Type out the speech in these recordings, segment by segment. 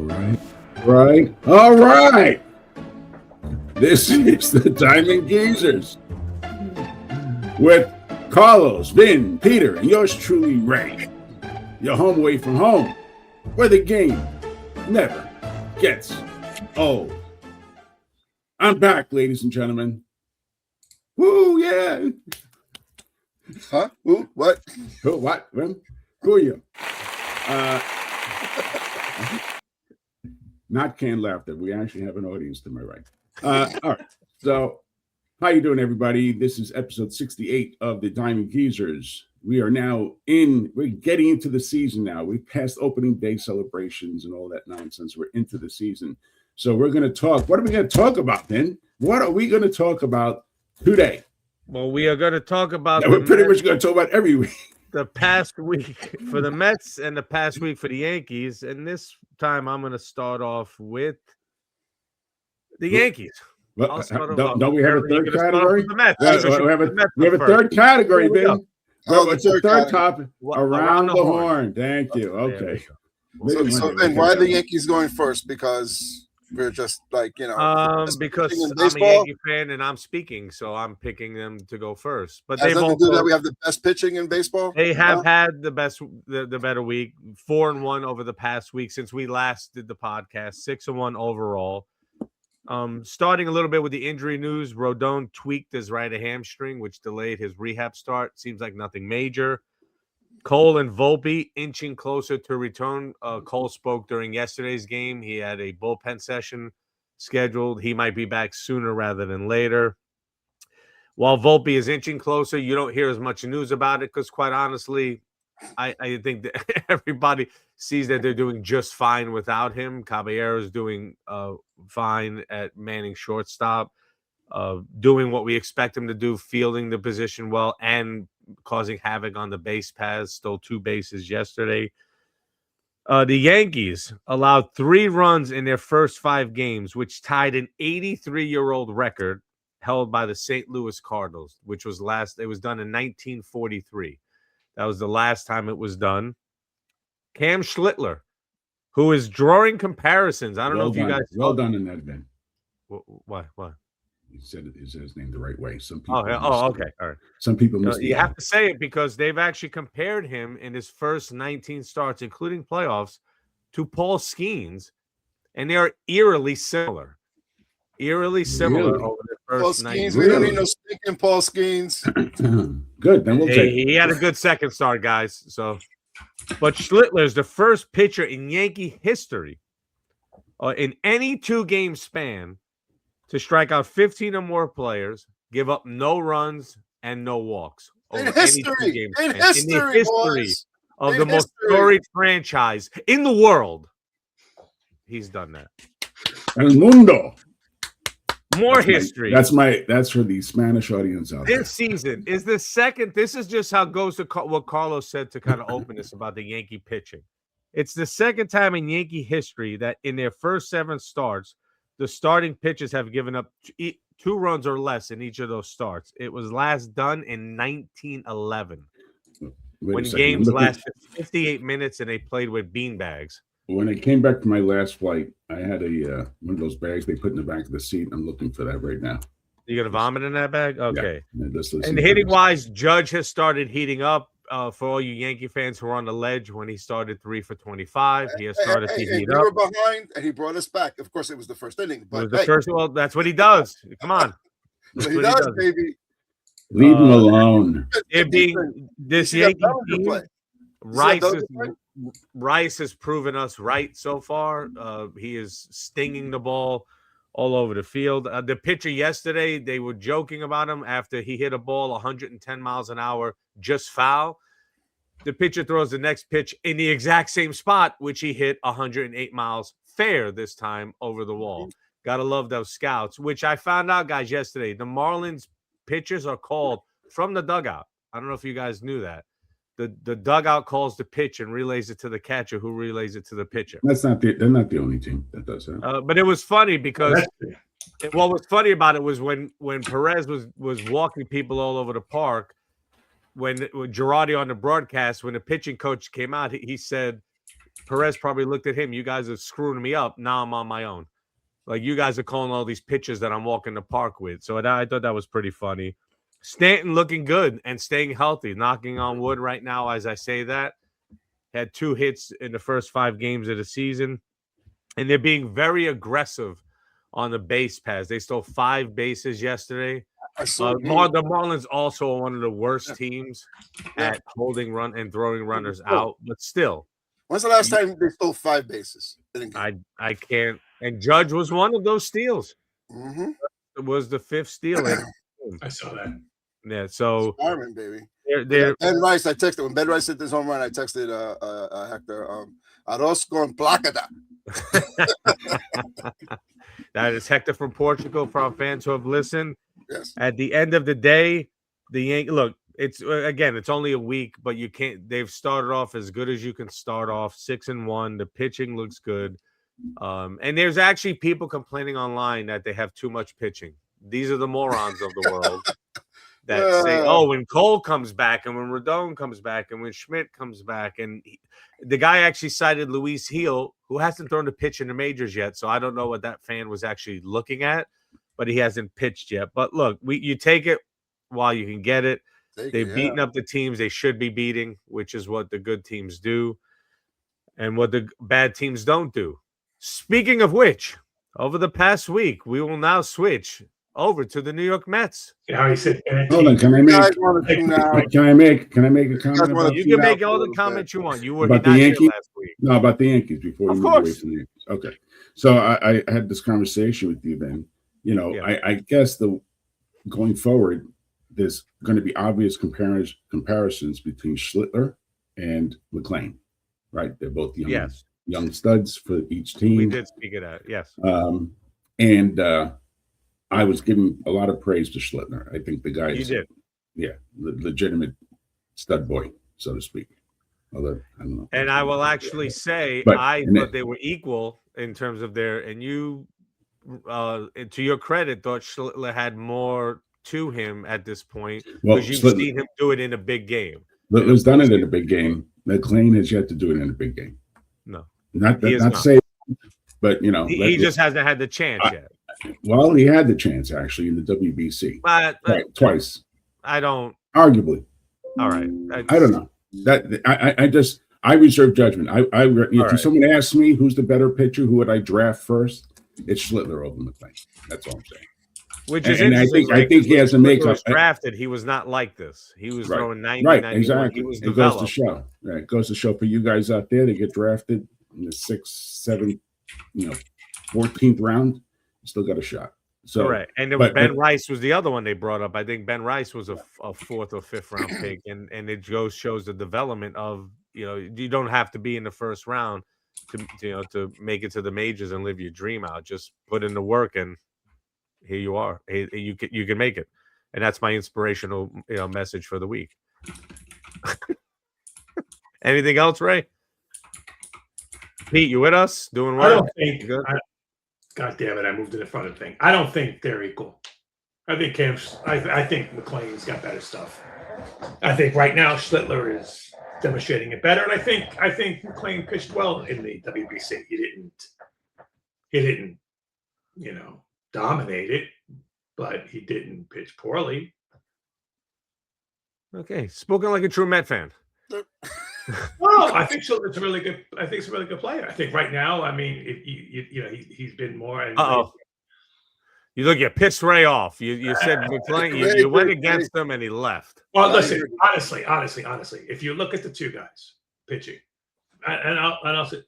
All right. This is the Diamond Geezers with Carlos, Vin, Peter, and yours truly, Ray. Your home away from home, where the game never gets old. I'm back, ladies and gentlemen. Woo, yeah. Huh? Who? What? Who? What? Who are you? Not canned laughter. We actually have an audience to my right. All right. So, how you doing, everybody? This is episode 68 of the Diamond Geezers. We're getting into the season now. We've passed opening day celebrations and all that nonsense. We're into the season. So we're going to talk. What are we going to talk about, then? What are we going to talk about today? Well, we are going to talk about... We're pretty much going to talk about every week. The past week for the Mets and the past week for the Yankees. And this time I'm going to start off with the Yankees. Well, don't we have a third category? The Mets. We have a third category, Ben. What's the third topic? Around the horn. Thank you. Okay. So then why are the Yankees going first? Because we're just like, because I'm a Yankee fan and I'm speaking, so I'm picking them to go first. But they've also that we have the best pitching in baseball. They have had the better week, 4-1 over the past week since we last did the podcast, 6-1 overall. Starting a little bit with the injury news, Rodon tweaked his right hamstring, which delayed his rehab start. Seems like nothing major. Cole and Volpe inching closer to return. Cole spoke during yesterday's game. He had a bullpen session scheduled. He might be back sooner rather than later. While Volpe is inching closer, you don't hear as much news about it because, quite honestly, I think that everybody sees that they're doing just fine without him. Caballero's doing fine at manning shortstop, doing what we expect him to do, fielding the position well, and causing havoc on the base paths. Stole 2 bases yesterday. The Yankees allowed 3 runs in their first 5 games, which tied an 83-year-old record held by the St. Louis Cardinals, which was it was done in 1943. That was the last time it was done. Cam Schlittler, who is drawing comparisons. I don't know if you guys... Well done in that event. Why? He said his name the right way. Some people. Okay. All right. Some people missed You have to say it because they've actually compared him in his first 19 starts, including playoffs, to Paul Skeens, and they are eerily similar. Really? Over the first 19. We don't need no stinking Paul Skeens. Good. Then we'll take. He had a good second start, guys. So, but Schlittler is the first pitcher in Yankee history, in any 2-game span, to strike out 15 or more players, give up no runs and no walks. In history of the most storied franchise in the world, he's done that. El Mundo. More history. That's for the Spanish audience out there. This season is the second. This is just how it goes to what Carlos said to kind of open this about the Yankee pitching. It's the second time in Yankee history that in their first 7 starts, the starting pitchers have given up 2 runs or less in each of those starts. It was last done in 1911 when games lasted 58 minutes and they played with beanbags. When I came back from my last flight, I had one of those bags they put in the back of the seat. I'm looking for that right now. You gonna vomit in that bag? Okay. Yeah. And hitting wise, Judge has started heating up. For all you Yankee fans who are on the ledge, when he started 3 for 25, he has started to heat up. We were behind, and he brought us back. Of course, it was the first inning. But well, that's what he does. Come on. He does, baby. Leave him alone. It being this Yankee team, Rice has proven us right so far. He is stinging the ball all over the field. The pitcher yesterday, they were joking about him after he hit a ball 110 miles an hour, just foul. The pitcher throws the next pitch in the exact same spot, which he hit 108 miles fair this time over the wall. Gotta love those scouts, which I found out, guys, yesterday. The Marlins pitchers are called from the dugout. I don't know if you guys knew that. The dugout calls the pitch and relays it to the catcher, who relays it to the pitcher. They're not the only team that does that. But it was funny because what was funny about it was when Perez was walking people all over the park. When Girardi on the broadcast, when the pitching coach came out, he said Perez probably looked at him. You guys are screwing me up. Now I'm on my own. Like, you guys are calling all these pitches that I'm walking the park with. So I thought that was pretty funny. Stanton looking good and staying healthy, knocking on wood right now as I say that. Had 2 hits in the first 5 games of the season. And they're being very aggressive on the base paths. They stole 5 bases yesterday. I saw The Marlins also are one of the worst teams at holding run and throwing runners out. But still. When's the last time they stole 5 bases in a game? I can't. And Judge was one of those steals. Mm-hmm. It was the 5th steal. I saw that. Yeah, so Fireman, baby. they're Ben Rice, I texted when Ben Rice hit this home run. I texted Hector, Arroz con placata. That is Hector from Portugal for our fans who have listened. Yes. At the end of the day, the Yankees look. It's only a week, but you can't. They've started off as good as you can start off, 6-1. The pitching looks good, and there's actually people complaining online that they have too much pitching. These are the morons of the world that say, "Oh, when Cole comes back, and when Rodon comes back, and when Schmidt comes back," and the guy actually cited Luis Heel, who hasn't thrown a pitch in the majors yet. So I don't know what that fan was actually looking at, but he hasn't pitched yet. But look, you take it while you can get it. They've beaten up the teams they should be beating, which is what the good teams do and what the bad teams don't do. Speaking of which, over the past week, we will now switch over to the New York Mets. Yeah, he said. Hold on, can I make a comment? You can make all the comments you want. You were about not the here Yankees? last week. No, about the Yankees before we Of move away course. from the Yankees. Okay, so I had this conversation with you then. You know, Yeah. I guess going forward, there's going to be obvious comparisons between Schlittler and McClain, right? They're both young studs for each team. We did speak of that, yes. And I was giving a lot of praise to Schlittler. I think the guy is, legitimate stud boy, so to speak. Although I don't know. And I will actually say, But- I thought they were equal in terms of and you, to your credit, thought Schlittler had more to him at this point because you've seen him do it in a big game. Schlittler's done it in a big game. McClain has yet to do it in a big game. No, not to say, but you know, he just hasn't had the chance yet. Well, he had the chance actually in the WBC, But twice. I don't. Arguably. All right. I don't know. That I reserve judgment. If someone asks me who's the better pitcher, who would I draft first? It's Schlittler over McClain. That's all I'm saying. Which is and interesting. I think he has a makeup. He was drafted. He was not like this. He was throwing 90, right, 91. exactly. He was it developed. goes to show. Right, it goes to show for you guys out there to get drafted in the 6th, 7th, 14th round, you still got a shot. So correct. And Ben Rice was the other one they brought up. I think Ben Rice was a 4th or 5th round pick, and it shows the development of you don't have to be in the 1st round to make it to the majors and live your dream out. Just put in the work, and here you are. You can make it, and that's my inspirational message for the week. Anything else, Ray? Pete, you with us? Doing well? I don't think. God damn it! I moved to the front of the thing. I don't think they're equal. I think I think McClain's got better stuff. I think right now Schlittler is demonstrating it better, and I think McClain pitched well in the WBC. He didn't, dominate it, but he didn't pitch poorly. Okay, spoken like a true Met fan. Well, I think Schlittler's a really good. I think he's a really good player. I think right now, I mean, he's been more. You look, you pissed Ray off. You said McClain. You went against him, and he left. Well, listen, honestly, if you look at the two guys pitching, and I'll say,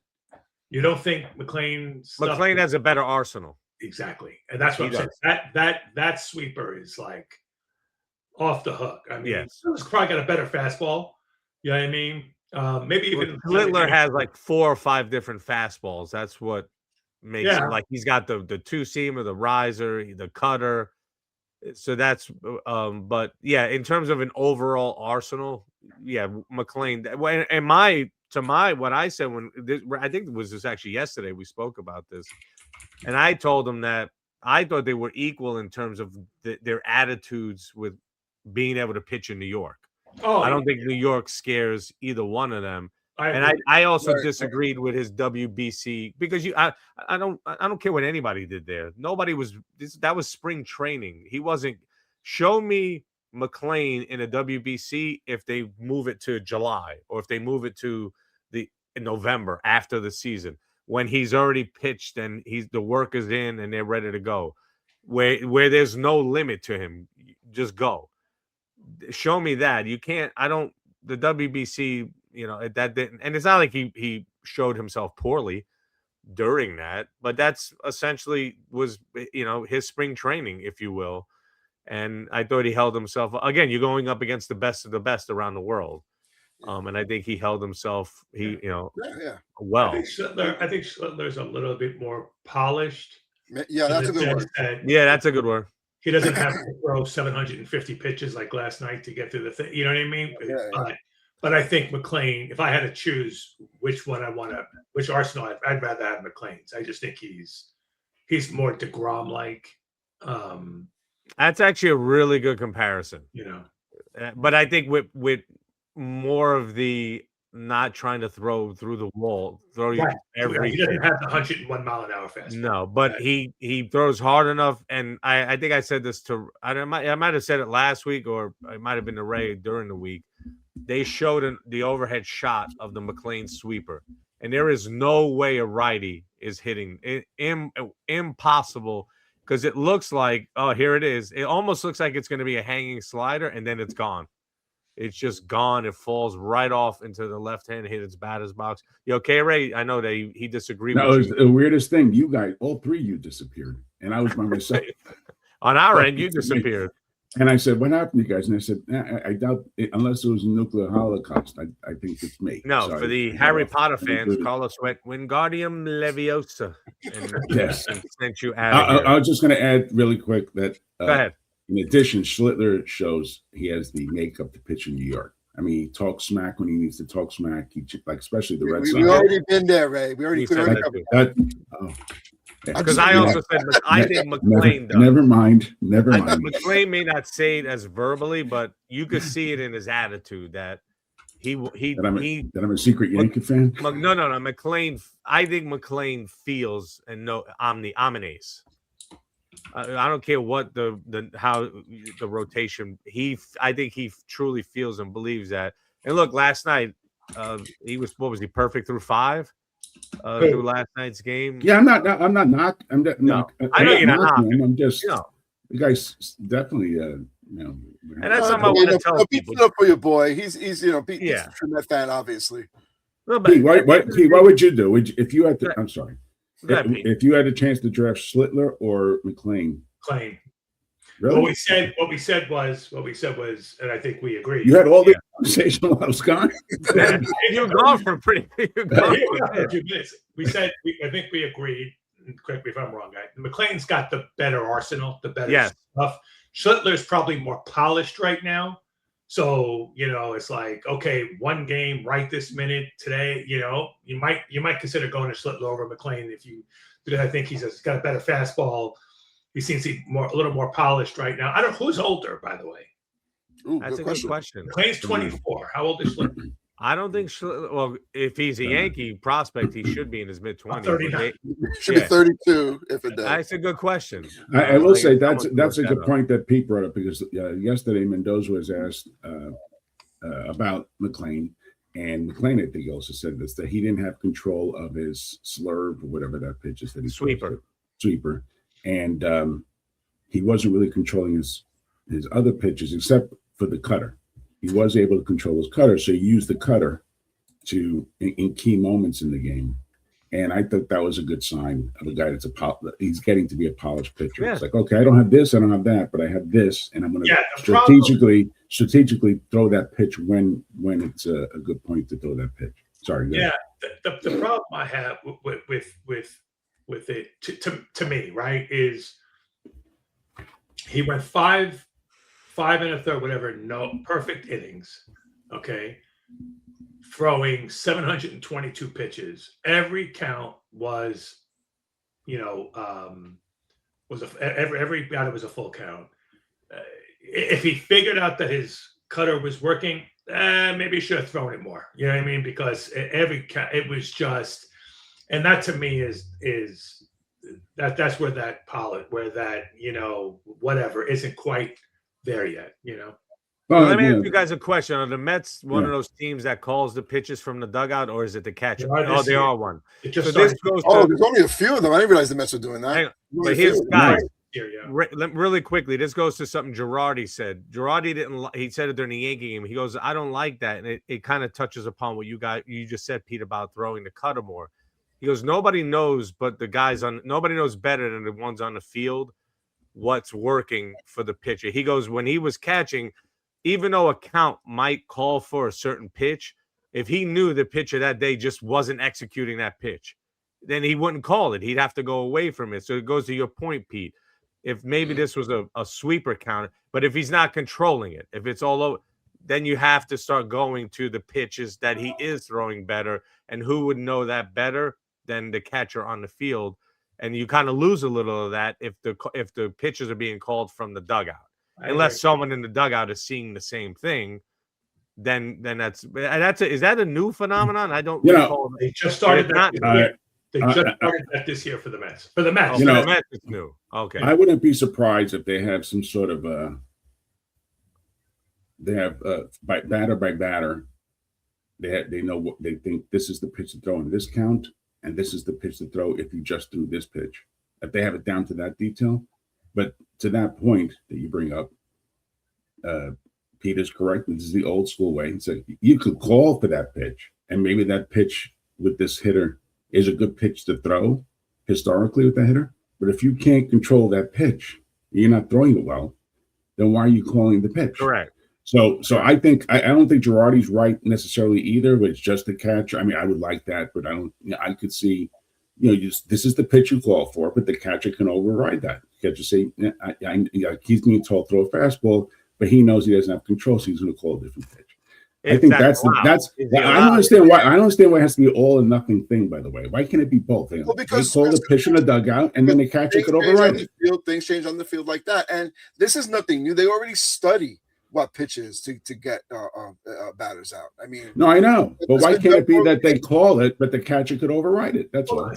you don't think McClain has a better arsenal. Exactly, and that's what I'm saying. That sweeper is like off the hook. I mean, he's probably got a better fastball. You know what I mean? Maybe even Schlittler has like 4 or 5 different fastballs. That's what makes it like he's got the 2-seamer, the riser, the cutter. So that's but yeah, in terms of an overall arsenal, McClain. And what I said I think it was just actually yesterday we spoke about this, and I told him that I thought they were equal in terms of their attitudes with being able to pitch in New York. I don't think New York scares either one of them. I also Right. disagreed with his WBC because I don't care what anybody did there. Nobody was that was spring training. He wasn't. Show me McClain in a WBC if they move it to July or if they move it to in November after the season when he's already pitched and the work is in and they're ready to go. Where there's no limit to him, just go. Show me that. You can't. I don't. The WBC, that didn't, and it's not like he showed himself poorly during that, but that's essentially was his spring training, if you will. And I thought he held himself. Again, you're going up against the best of the best around the world, and I think he held himself. Well. I think Schlittler's a little bit more polished. Yeah, that's a good word. Yeah, that's a good word. He doesn't have to throw 750 pitches like last night to get through the thing. You know what I mean? Yeah. But I think McClain, if I had to choose which arsenal I'd rather have McClain's. I just think he's more DeGrom-like. That's actually a really good comparison. But I think with more of the not trying to throw through the wall, every. He doesn't have the 101 mile an hour fastball. No, but he throws hard enough, and I think I said this to I might have said it last week, or it might have been to Ray during the week. They showed the overhead shot of the McClain sweeper, and there is no way a righty is hitting it. Impossible, because it looks like, oh, here it is. It almost looks like it's going to be a hanging slider, and then it's gone. It's just gone. It falls right off into the left hand, hit its batter's box. You okay, Ray? I know that he disagreed with you. That was the weirdest thing. You guys, all three of you disappeared, and I was by myself. On our end, you disappeared. And I said, "What happened to you guys?" And I said, I doubt it, unless it was a nuclear holocaust. I think it's me. No, for the Harry Potter fans, Carlos went Wingardium Leviosa. Yes. And sent you out. I was just going to add really quick that Go ahead. In addition, Schlittler shows he has the makeup to pitch in New York. I mean, he talks smack when he needs to talk smack. Especially the Red Sox. We already been there, Ray. We already covered that. Because I also said I think McClain does. Never mind. McClain may not say it as verbally, but you could see it in his attitude that that I'm a secret Yankee fan. No. McClain. I think McClain feels and I'm an ace. I don't care what how the rotation. I think he truly feels and believes that. And look, last night he was perfect through 5 through last night's game. Yeah, I'm not knocked. I know you're not knocking. I'm just the guy's definitely And that's something I want to tell people. Up for your boy. He's Pete's a true Met fan, obviously. No, Pete, what would you do? If you had to, I'm sorry. If you had a chance to draft Schlittler or McClain? McClain. Really? What we said was, and I think we agreed. You had all the conversation while I was gone. You're gone for pretty. A few minutes. I think we agreed. Correct me if I'm wrong, guy. McClain's got the better arsenal, the better stuff. Schlittler's probably more polished right now. So, it's like, okay, one game right this minute today, you might consider going to Schlittler over McClain because I think he's got a better fastball. He seems to be a little more polished right now. I don't know who's older, by the way. Ooh, that's a good question. McClain's 24. How old is Schlittler? I don't think well, if he's a Yankee prospect, he should be in his mid-20s. 39. Should be 32 if it does. That's a good question. I will say that's a good point that Pete brought up, because yesterday Mendoza was asked about McClain, and McClain, I think he also said this, that he didn't have control of his slurve or whatever that pitch is that he sweeper, and he wasn't really controlling his other pitches except for the cutter. He was able to control his cutter, so he used the cutter in key moments in the game. And I thought that was a good sign of a guy that's he's getting to be a polished pitcher. Yeah. It's like, okay, I don't have this, I don't have that, but I have this, and I'm going to strategically throw that pitch when it's a good point to throw that pitch. Sorry. Yeah, the problem I have with it, to me, right, is he went 5 1/3, whatever, no perfect innings, okay, throwing 722 pitches. Every count was, every batter was a full count. If he figured out that his cutter was working, maybe you should have thrown it more. You know what I mean? Because it was just, and that to me is that's where that pollet, where that whatever isn't quite there yet. Well, let me ask you guys a question. Are the Mets one of those teams that calls the pitches from the dugout, or is it the catcher? Oh, they are one. It just so this goes to, there's only a few of them. I didn't realize the Mets were doing that. But here's guys. Really quickly, this goes to something Girardi said. Girardi didn't. He said it during the Yankee game. He goes, "I don't like that," and it kind of touches upon what you just said, Pete, about throwing the cutter more. He goes, "Nobody knows, but nobody knows better than the ones on the field what's working for the pitcher." He goes, when he was catching, even though a count might call for a certain pitch, if he knew the pitcher that day just wasn't executing that pitch, then he wouldn't call it. He'd have to go away from it. So it goes to your point, Pete. If maybe this was a sweeper counter, but if he's not controlling it, if it's all over, then you have to start going to the pitches that he is throwing better. And who would know that better than the catcher on the field? And you kind of lose a little of that if the pitches are being called from the dugout. Unless someone in the dugout is seeing the same thing, then is that a new phenomenon? I don't recall. They just started that. They just started that this year for the Mets. For the Mets, the Mets is new. Okay, I wouldn't be surprised if they have some sort of by batter. They know what they think. This is the pitch to throw in this count, and this is the pitch to throw if you just threw this pitch. If they have it down to that detail. But to that point that you bring up, Pete is correct. This is the old school way. So you could call for that pitch, and maybe that pitch with this hitter is a good pitch to throw historically with the hitter. But if you can't control that pitch, you're not throwing it well, then why are you calling the pitch? Correct. So I think I don't think Girardi's right necessarily either, but it's just a catch. I mean, I would like that, but I could see, this is the pitch you call for, but the catcher can override that. You catcher say, he's going to throw a fastball, but he knows he doesn't have control, so he's going to call a different pitch. I think that's I don't understand why. I don't understand why it has to be all or nothing thing. By the way, why can't it be both? Well, because they call the pitch in the dugout, and then the catcher could override it. Things change on the field like that, and this is nothing new. They already study what pitches to get batters out. I mean, no, I know, but why can't it be that they call it, but the catcher could override it? That's all. Hold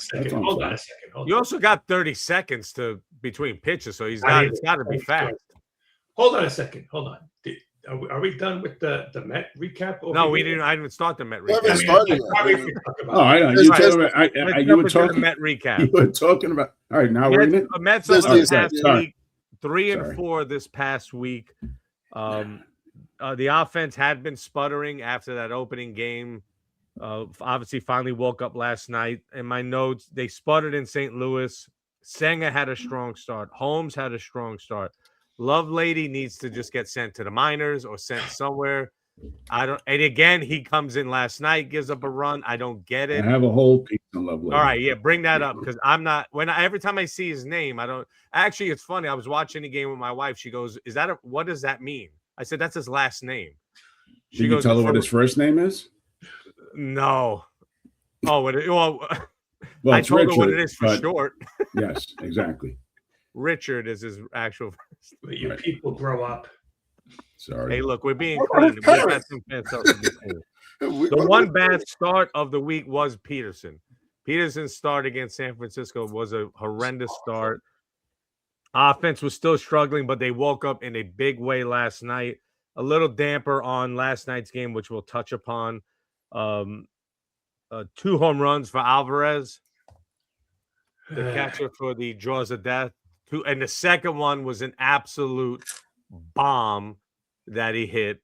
on a second. You also got 30 seconds between pitches, so it's got to be fast. Hold on a second. Hold on. Are we done with the Met recap? No, we didn't. I didn't start the Met recap. I know. You were talking Met recap. You were talking about. All right, now we're in it. Mets over the past week, 3-4 this past week. The offense had been sputtering after that opening game. Obviously, finally woke up last night. In my notes, they sputtered in St. Louis. Senga had a strong start. Holmes had a strong start. Lovelady needs to just get sent to the minors or sent somewhere. And again, he comes in last night, gives up a run. I don't get it. I have a whole piece on Lovelady. All right, yeah, bring that up because I'm not. Every time I see his name, I don't. Actually, it's funny. I was watching the game with my wife. She goes, what does that mean? I said, that's his last name. Did you tell her what his first name is? No. Oh, I told Richard, her what it is for short. Yes, exactly. Richard is his actual. You people grow up. Sorry. Hey, look, we're being clean. The one bad start of the week was Peterson. Peterson's start against San Francisco was a horrendous start. Offense was still struggling, but they woke up in a big way last night. A little damper on last night's game, which we'll touch upon. 2 home runs for Alvarez, the catcher for the Jaws of Death. And the second one was an absolute bomb that he hit.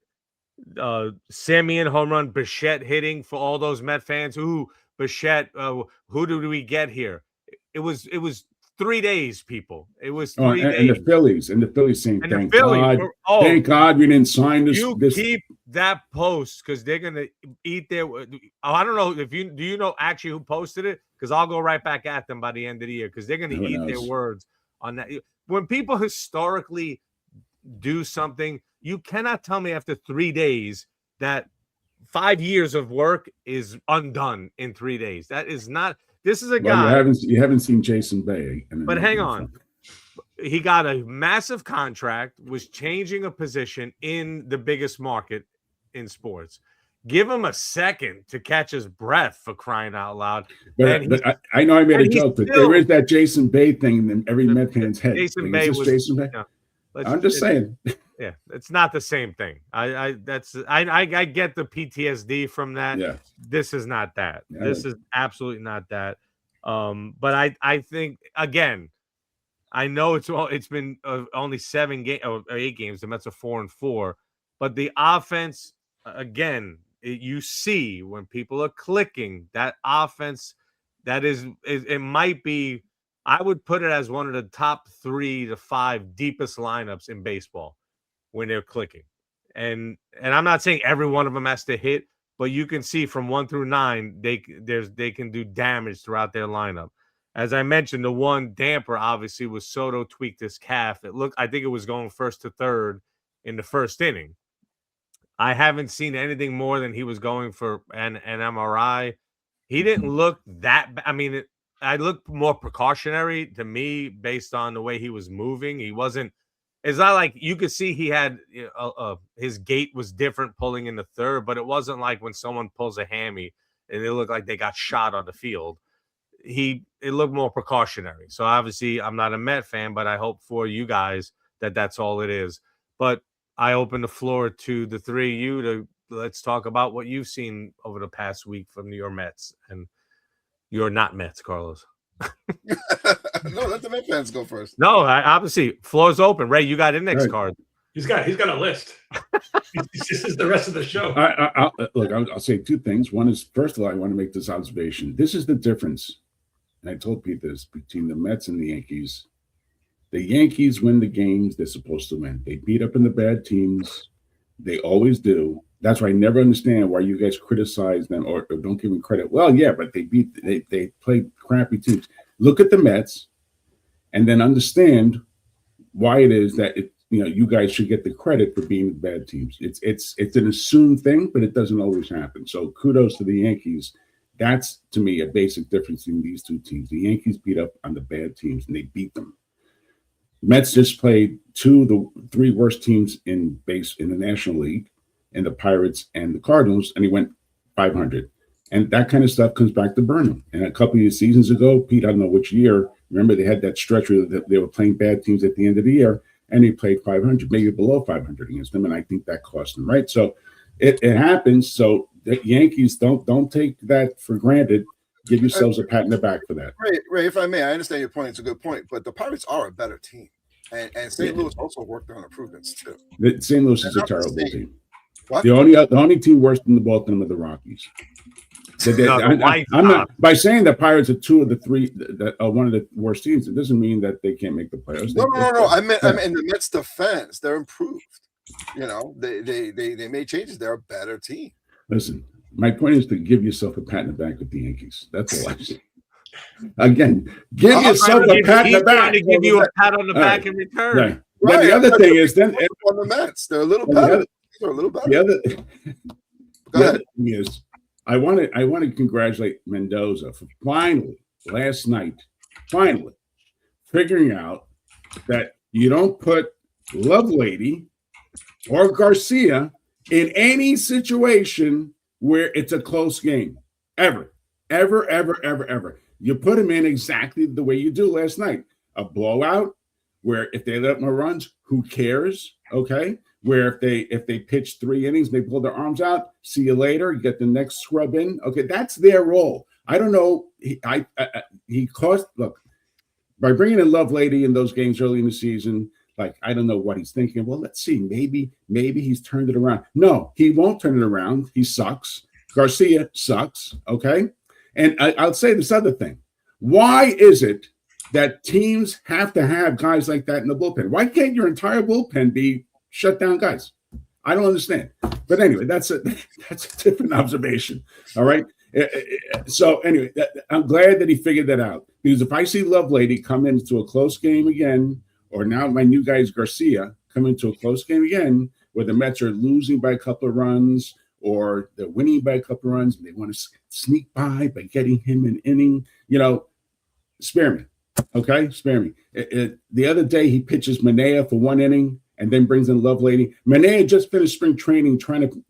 Semien home run, Bichette hitting for all those Met fans. Ooh, Bichette, who do we get here? It was 3 days, people. It was 3 days. And the Phillies saying, thank God we didn't sign this. Keep that post because they're going to eat their – I don't know if do you know actually who posted it? Because I'll go right back at them by the end of the year because they're going to eat their words on that. When people historically do something, you cannot tell me after 3 days that 5 years of work is undone in 3 days. That is not – this is a guy. You haven't seen Jason Bay. But hang on. He got a massive contract, was changing a position in the biggest market in sports. Give him a second to catch his breath, for crying out loud. But I know I made a joke, but there is that Jason Bay thing in every Met fan's head. Jason Like, Bay was Jason Bay? I'm just saying. Yeah, it's not the same thing. I get the PTSD from that. Yeah. This is not that. Yeah. This is absolutely not that. But I think, again, I know it's been only 8 games. The Mets are 4-4, but the offense, again, you see when people are clicking, that offense, it might be, I would put it as one of the top 3 to 5 deepest lineups in baseball when they're clicking. And I'm not saying every one of them has to hit, but you can see from 1 through 9, they can do damage throughout their lineup. As I mentioned, the one damper obviously was Soto tweaked his calf. I think it was going first to third in the first inning. I haven't seen anything more than he was going for an MRI. He didn't look that. I mean, I looked more precautionary to me based on the way he was moving. He wasn't. It's not like you could see he had his gait was different pulling in the third, but it wasn't like when someone pulls a hammy and they look like they got shot on the field. It looked more precautionary. So obviously, I'm not a Met fan, but I hope for you guys that that's all it is. But I open the floor to the 3 of you to let's talk about what you've seen over the past week from your Mets, and you're not Mets, Carlos. No, let the Met fans go first. No, obviously, floor's open. Ray, you got index card. He's got a list. This is the rest of the show. I'll say 2 things. One is, first of all, I want to make this observation. This is the difference, and I told Pete this, between the Mets and the Yankees. The Yankees win the games they're supposed to win. They beat up in the bad teams. They always do. That's why I never understand why you guys criticize them or don't give them credit. Well, yeah, but they played crappy teams. Look at the Mets and then understand why it is that you guys should get the credit for being bad teams. It's an assumed thing, but it doesn't always happen. So kudos to the Yankees. That's, to me, a basic difference in these 2 teams. The Yankees beat up on the bad teams, and they beat them. Mets just played 2 of the 3 worst teams in the National League, and the Pirates and the Cardinals, and he went 500. And that kind of stuff comes back to burn him. And a couple of seasons ago, Pete, I don't know which year, remember they had that stretch where they were playing bad teams at the end of the year, and he played 500, maybe below 500 against them, and I think that cost him, right? So it happens. So the Yankees, don't take that for granted. Give yourselves a pat in the back for that. Ray, if I may, I understand your point. It's a good point, but the Pirates are a better team, and St. Louis also worked on improvements too. St. Louis is a terrible team. What? The only team worse than the Baltimore are the Rockies. I'm not by saying the Pirates are 2 of the 3 that are one of the worst teams. It doesn't mean that they can't make the playoffs. No. I meant in the Mets' defense, they're improved. They made changes. They're a better team. Listen, my point is to give yourself a pat in the back with the Yankees. That's all I say. Again, give yourself a pat in the back. To give you a pat on the back in return. Right. But the other thing is, then on the Mets, they're a little better. They're a little better. The other thing is, I want to congratulate Mendoza for finally last night, figuring out that you don't put Lovelady or Garcia in any situation where it's a close game. Ever. You put him in exactly the way you do last night. A blowout where if they let more runs, who cares? Okay. Where if they pitch 3 innings, they pull their arms out, see you later, get the next scrub in. Okay, that's their role. I don't know. Look, by bringing in Lovelady in those games early in the season, like, I don't know what he's thinking. Well, let's see. Maybe he's turned it around. No, he won't turn it around. He sucks. Garcia sucks. Okay. And I'll say this other thing. Why is it that teams have to have guys like that in the bullpen? Why can't your entire bullpen be shut down guys? I don't understand. But anyway, that's a different observation. All right. So anyway, I'm glad that he figured that out, because if I see Lovelady come into a close game again, or now my new guy is Garcia come into a close game again, where the Mets are losing by a couple of runs or they're winning by a couple of runs and they want to sneak by getting him an inning, spare me. Okay, spare me. The other day he pitches Manea for 1 inning and then brings in Lovelady. Manea just finished spring training trying to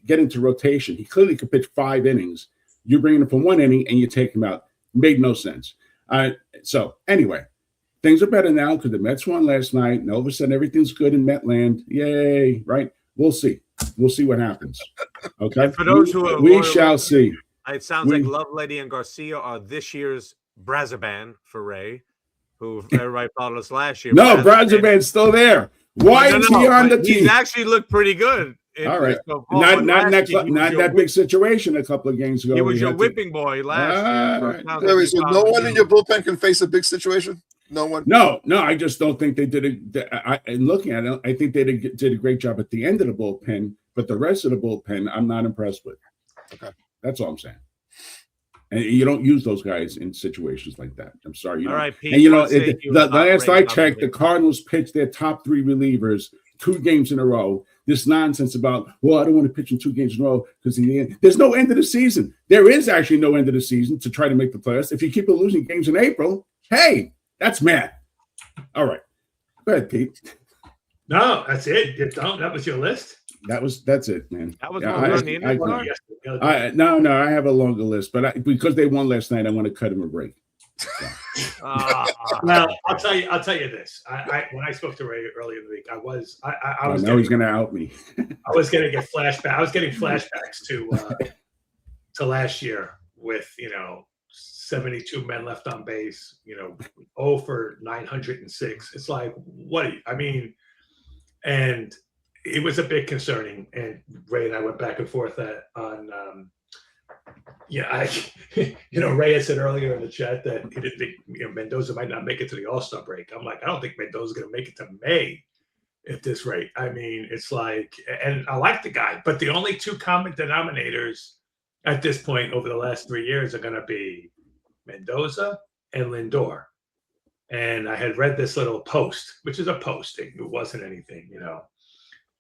get into rotation. He clearly could pitch 5 innings. You bring him for 1 inning and you take him out. Made no sense. So anyway, things are better now because the Mets won last night, and all of a sudden everything's good in Metland. Yay! Right? We'll see. We'll see what happens. Okay. And for those who are we shall see. It sounds like Lovelady and Garcia are this year's Brazaban for Ray, who everybody followed us last year. No, Brazaban's still there. Why is he on the team? He's actually looked pretty good. All right. Not that big situation a couple of games ago. He was your whipping boy last year. So no one in your bullpen can face a big situation? No one? No. I just don't think they did looking at it, I think they did a great job at the end of the bullpen, but the rest of the bullpen, I'm not impressed with. Okay. That's all I'm saying. And you don't use those guys in situations like that. I'm sorry. All right, Pete. And the last I checked, the Cardinals pitched their top 3 relievers 2 games in a row. This nonsense about, well, I don't want to pitch in 2 games in a row because in the end, there's no end of the season. There is actually no end of the season to try to make the playoffs. If you keep losing games in April, hey, that's mad. All right. Go ahead, Pete. No, that's it. That was your list? That's it, man. That was No, I have a longer list, but because they won last night, I want to cut him a break. So. Well, I'll tell you this. When I spoke to Ray earlier in the week, I was now he's going to out me. I was going to get flashback. I was getting flashbacks to last year with 72 men left on base. 0 for 906. It's like, what? And it was a bit concerning. And Ray and I went back and forth on. Ray had said earlier in the chat that he didn't think Mendoza might not make it to the All-Star break. I'm like, I don't think Mendoza's going to make it to May at this rate. It's like, and I like the guy, but the only 2 common denominators at this point over the last 3 years are going to be Mendoza and Lindor. And I had read this little post, which is a posting. It wasn't anything,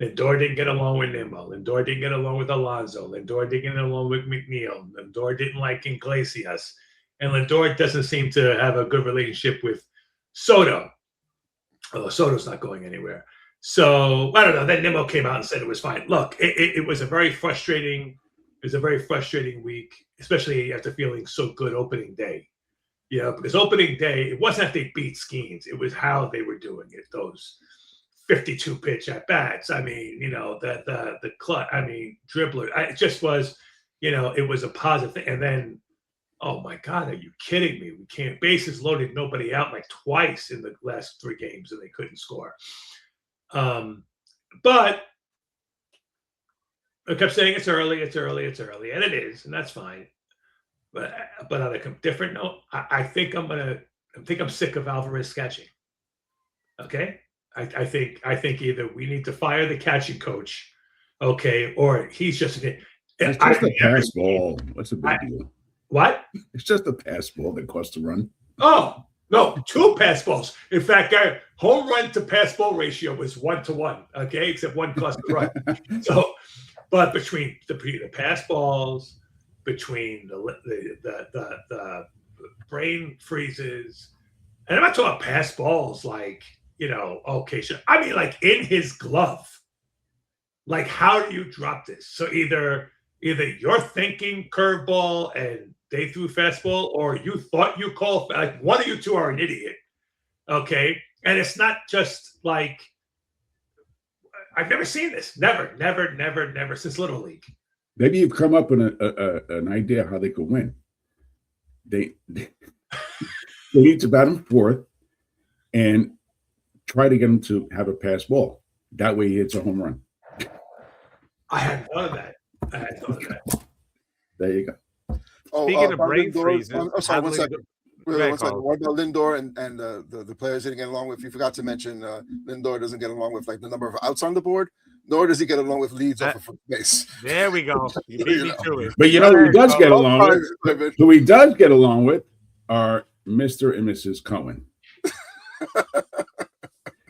Lindor didn't get along with Nimmo. Lindor didn't get along with Alonso. Lindor didn't get along with McNeil. Lindor didn't like Iglesias. And Lindor doesn't seem to have a good relationship with Soto. Although Soto's not going anywhere. So, I don't know. Then Nimmo came out and said it was fine. Look, it was a very frustrating week, especially after feeling so good opening day. Because opening day, it wasn't that they beat Skeens. It was how they were doing it. Those 52 pitch at bats. The dribbler. It just was, it was a positive thing. And then, oh my God, are you kidding me? We can't bases loaded, nobody out like twice in the last 3 games and they couldn't score. But I kept saying it's early, and it is, and that's fine. But on a different note, I think I'm sick of Alvarez sketching. Okay. I think either we need to fire the catching coach, okay, or he's just it's just a pass ball. What's the big deal? What? It's just a pass ball that costs a run. Oh no, 2 pass balls. In fact, our home run to pass ball ratio was 1-1. Okay, except 1 cost a run. So, but between the pass balls, between the brain freezes, and I'm not talking pass balls like. Okay, sure. Like in his glove. Like, how do you drop this? So either you're thinking curveball and they threw fastball, or you thought you called, like one of you 2 are an idiot. Okay. And it's not just like, I've never seen this. Never since Little League. Maybe you've come up with an idea how they could win. They need to bat him 4th and try to get him to have a pass ball. That way he hits a home run. I hadn't thought of that. There you go. Speaking of brain freezes. I'm sorry, one second. What about Lindor and the players didn't get along with? You forgot to mention Lindor doesn't get along with like the number of outs on the board, nor does he get along with leads off of first base. There we go. You beat me to it. But who he does get along with? Who he does get along with are Mr. and Mrs. Cohen.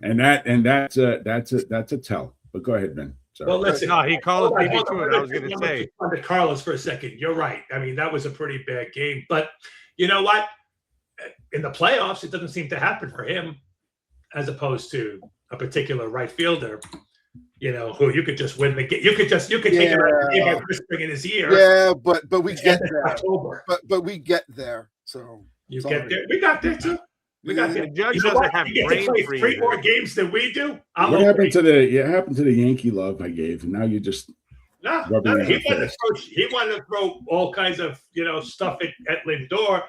And that's a tell. But go ahead, Ben. Sorry. Well, listen. No, he called me to it. I was going to say. On to Carlos for a second. You're right. That was a pretty bad game. But you know what? In the playoffs, it doesn't seem to happen for him, as opposed to a particular right fielder. who you could just win the game. You could take him out of the game by whispering in his ear. Yeah, but we get there. October. But we get there. So you get there. We got there too. We got there. The judge doesn't have brain freeze. 3 more games than we do. What happened to the Yankee love I gave? And now you just he wanted to throw all kinds of stuff at Lindor.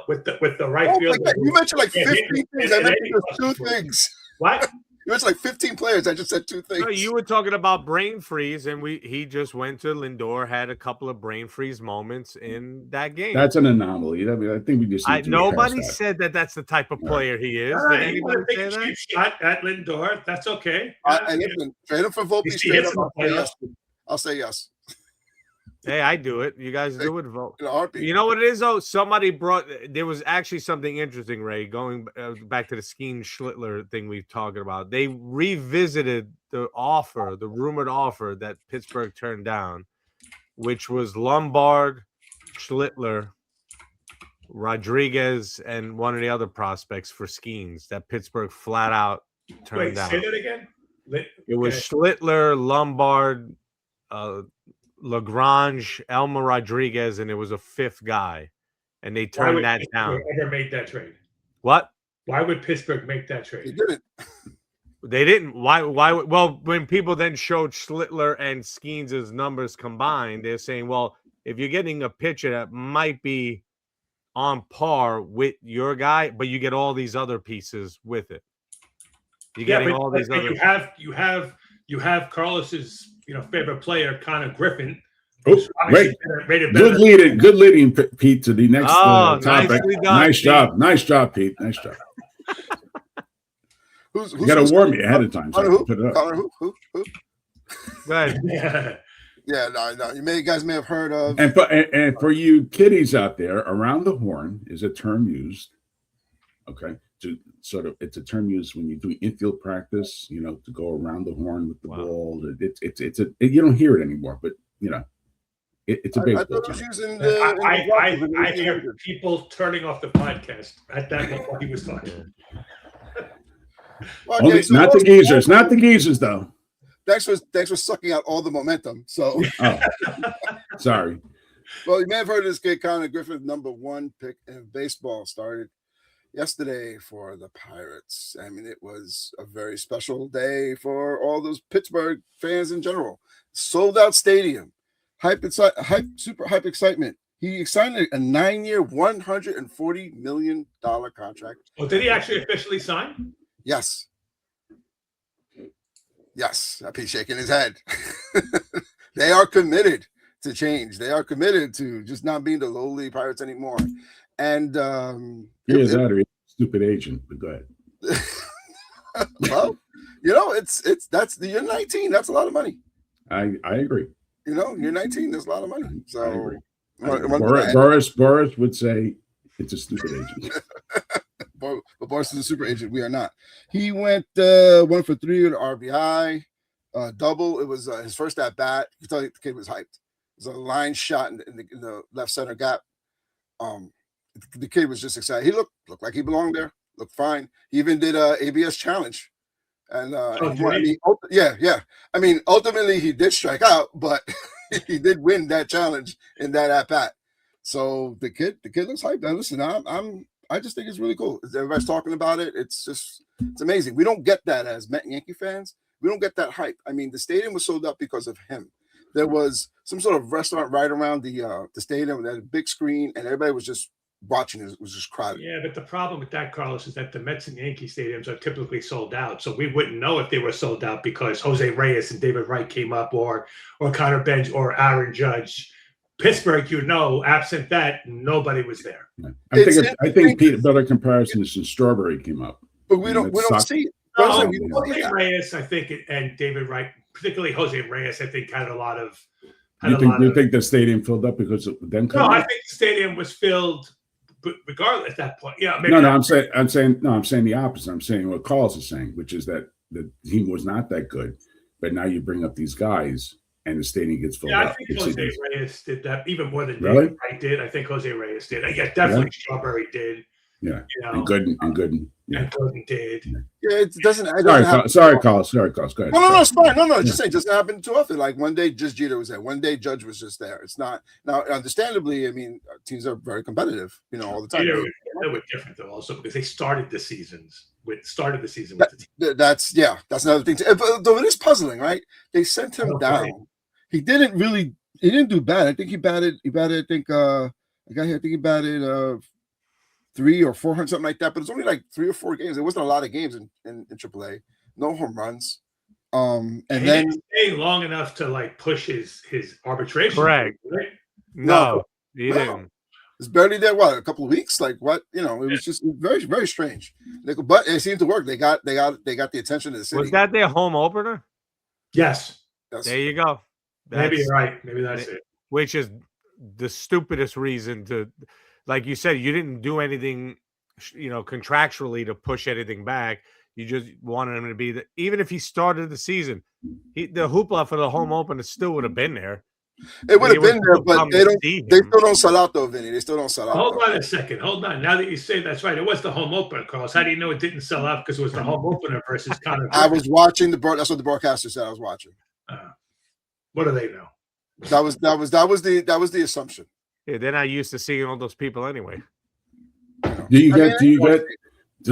With the right field. You mentioned like 15 things. I mentioned just 2 things. What? You mentioned like 15 players. I just said 2 things. No, you were talking about brain freeze, and he just went to Lindor, had a couple of brain freeze moments in that game. That's an anomaly. I mean, I think we just nobody said that's the type of player he is. Did anybody say that? Shot at Lindor. That's okay. And trade him for Volpe. I'll say yes. Hey, I do it. You guys do it. Vote. In you know what it is, though? There was actually something interesting, Ray, going back to the Skeen Schlittler thing we've talked about. They revisited the rumored offer that Pittsburgh turned down, which was Lombard, Schlittler, Rodriguez, and one of the other prospects for Skeens that Pittsburgh flat out turned down. Say that again? It was Schlittler, Lombard, Lagrange, Elmer Rodriguez, and it was a 5th guy, and they turned that down. Ever made that trade? What? Why would Pittsburgh make that trade? They didn't. They didn't. Why? Well, when people then showed Schlittler and Skeens' numbers combined, they're saying, well, if you're getting a pitcher that might be on par with your guy, but you get all these other pieces with it. You're getting all these other. You have Carlos's favorite player, Connor Griffin. Oh, great. Good leading, Pete, to the next topic. Nice job, Pete. Nice job. You got to warn me ahead of time. Connor who? Who? Go ahead. Yeah, no. You guys may have heard of. And for you kiddies out there, around the horn is a term used. Okay. It's a term used when you do infield practice, to go around the horn with the ball. You don't hear it anymore, but it's a baseball term. I hear people turning off the podcast at that moment while he was talking. Not the geezers, though. Thanks for sucking out all the momentum. So, sorry. Well, you may have heard of this kid, Connor Griffin, number 1 pick in baseball, started yesterday for the Pirates. I mean, it was a very special day for all those Pittsburgh fans in general. Sold out stadium, super hype excitement. He signed a 9-year, $140 million contract. Well, did he actually officially sign? Yes. He's shaking his head. They are committed to change. They are committed to just not being the lowly Pirates anymore. And stupid agent, but go ahead. Well, you're 19. That's a lot of money. I agree. You're 19. That's a lot of money. So I agree. Boris would say it's a stupid agent. But Boris is a super agent. We are not. He went 1 for 3 with an RBI, double. It was his first at bat. You can tell the kid was hyped. It was a line shot in the left center gap. The kid was just excited. He looked like he belonged there. Looked fine. He even did a ABS challenge, and yeah. I mean, ultimately he did strike out, but he did win that challenge in that at bat. So the kid looks hyped. Now listen, I just think it's really cool. Everybody's talking about it. It's amazing. We don't get that as Met and Yankee fans. We don't get that hype. I mean, the stadium was sold out because of him. There was some sort of restaurant right around the stadium that had a big screen, and everybody was just watching it. It was just crowded. Yeah, but the problem with that, Carlos, is that the Mets and Yankee stadiums are typically sold out. So we wouldn't know if they were sold out because Jose Reyes and David Wright came up, or Connor Bench or Aaron Judge. Pittsburgh, absent that, nobody was there. I think Pete, a better comparison is when Strawberry came up. But we don't see it. Jose Reyes, I think, and David Wright, particularly Jose Reyes, I think had a lot of. You think the stadium filled up because of them? No, I think the stadium was filled, regardless at that point. Yeah, maybe I'm saying the opposite. I'm saying what Carlos is saying, which is that the team was not that good, but now you bring up these guys and the stadium gets filled up. I think Jose Reyes did that even more than David Wright did. I think Jose Reyes did. Yeah, definitely Strawberry did. Yeah, You know, and Gooden. Yeah. and Gooden did. Yeah, it doesn't happen. Sorry, Carlos. Go ahead. No, it's fine. No, just saying, it doesn't happen too often. Like one day, just Jeter was there. One day, Judge was just there. It's not now. Understandably, I mean, teams are very competitive, all the time. They were different though, also because they started the season with the team. That's another thing. Though it is puzzling, right? They sent him down. He didn't do bad. I think he batted. I think he batted 300 or 400, something like that. But it's only like 3 or 4 games. There wasn't a lot of games in AAA. No home runs. And he then didn't stay long enough to like push his arbitration. Correct. Right? No, he didn't. It's barely there. What, a couple of weeks? Like what? It was just very, very strange. But it seemed to work. They got the attention of the city. Was that their home opener? Yes. There you go. Maybe you're right. Maybe that's it. Which is the stupidest reason to, like you said, you didn't do anything, contractually to push anything back. You just wanted him to be even if he started the season, the hoopla for the home opener still would have been there. It would have been there, but they still don't sell out though, Vinny. They still don't sell out. Hold on a second. Hold on. Now that you say that's right, it was the home opener, Carlos. How do you know it didn't sell out? Because it was the home opener versus Connor. I was watching that's what the broadcaster said. I was watching. What do they know? That was the assumption. Yeah, they're not used to seeing all those people anyway. Do you get?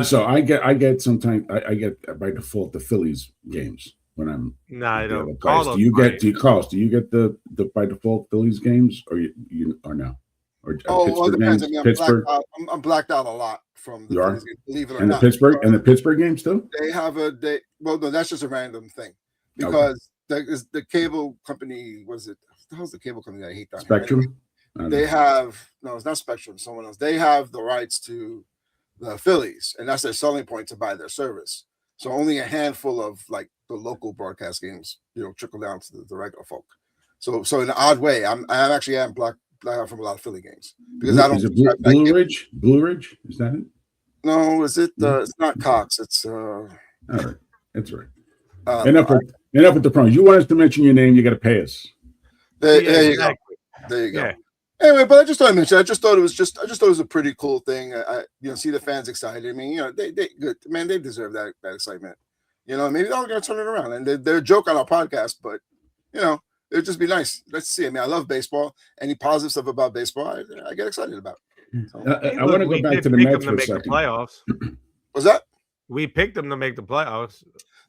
So I get sometimes I get by default the Phillies games when I'm. No, I don't. Do you get the by default Phillies games or you or no? Or well, it depends. Games? Pittsburgh. I'm blacked out a lot from the Phillies games, believe it or and not. The Pittsburgh games too. They have well, no, that's just a random thing because the cable company was it? What the hell's the cable company that I hate that? Spectrum. They have it's not Spectrum. Someone else. They have the rights to the Phillies, and that's their selling point to buy their service. So only a handful of like the local broadcast games, trickle down to the regular folk. So in an odd way, I actually am black out from a lot of Philly games because I don't. Is it Blue Ridge? Blue Ridge? Is that it? No, is it? It's not Cox. It's all right. That's right. Enough with the pros. You want us to mention your name, you got to pay us. There you go. There you go. Yeah. Anyway, but I just thought I mentioned. I just thought it was a pretty cool thing. I see the fans excited. I mean, they good man. They deserve that excitement. Maybe they're going to turn it around. And they're a joke on our podcast, but it'd just be nice. Let's see. I mean, I love baseball. Any positive stuff about baseball, I get excited about. So, I want to go back to the Mets for a second. The playoffs. What's that? We picked them to make the playoffs.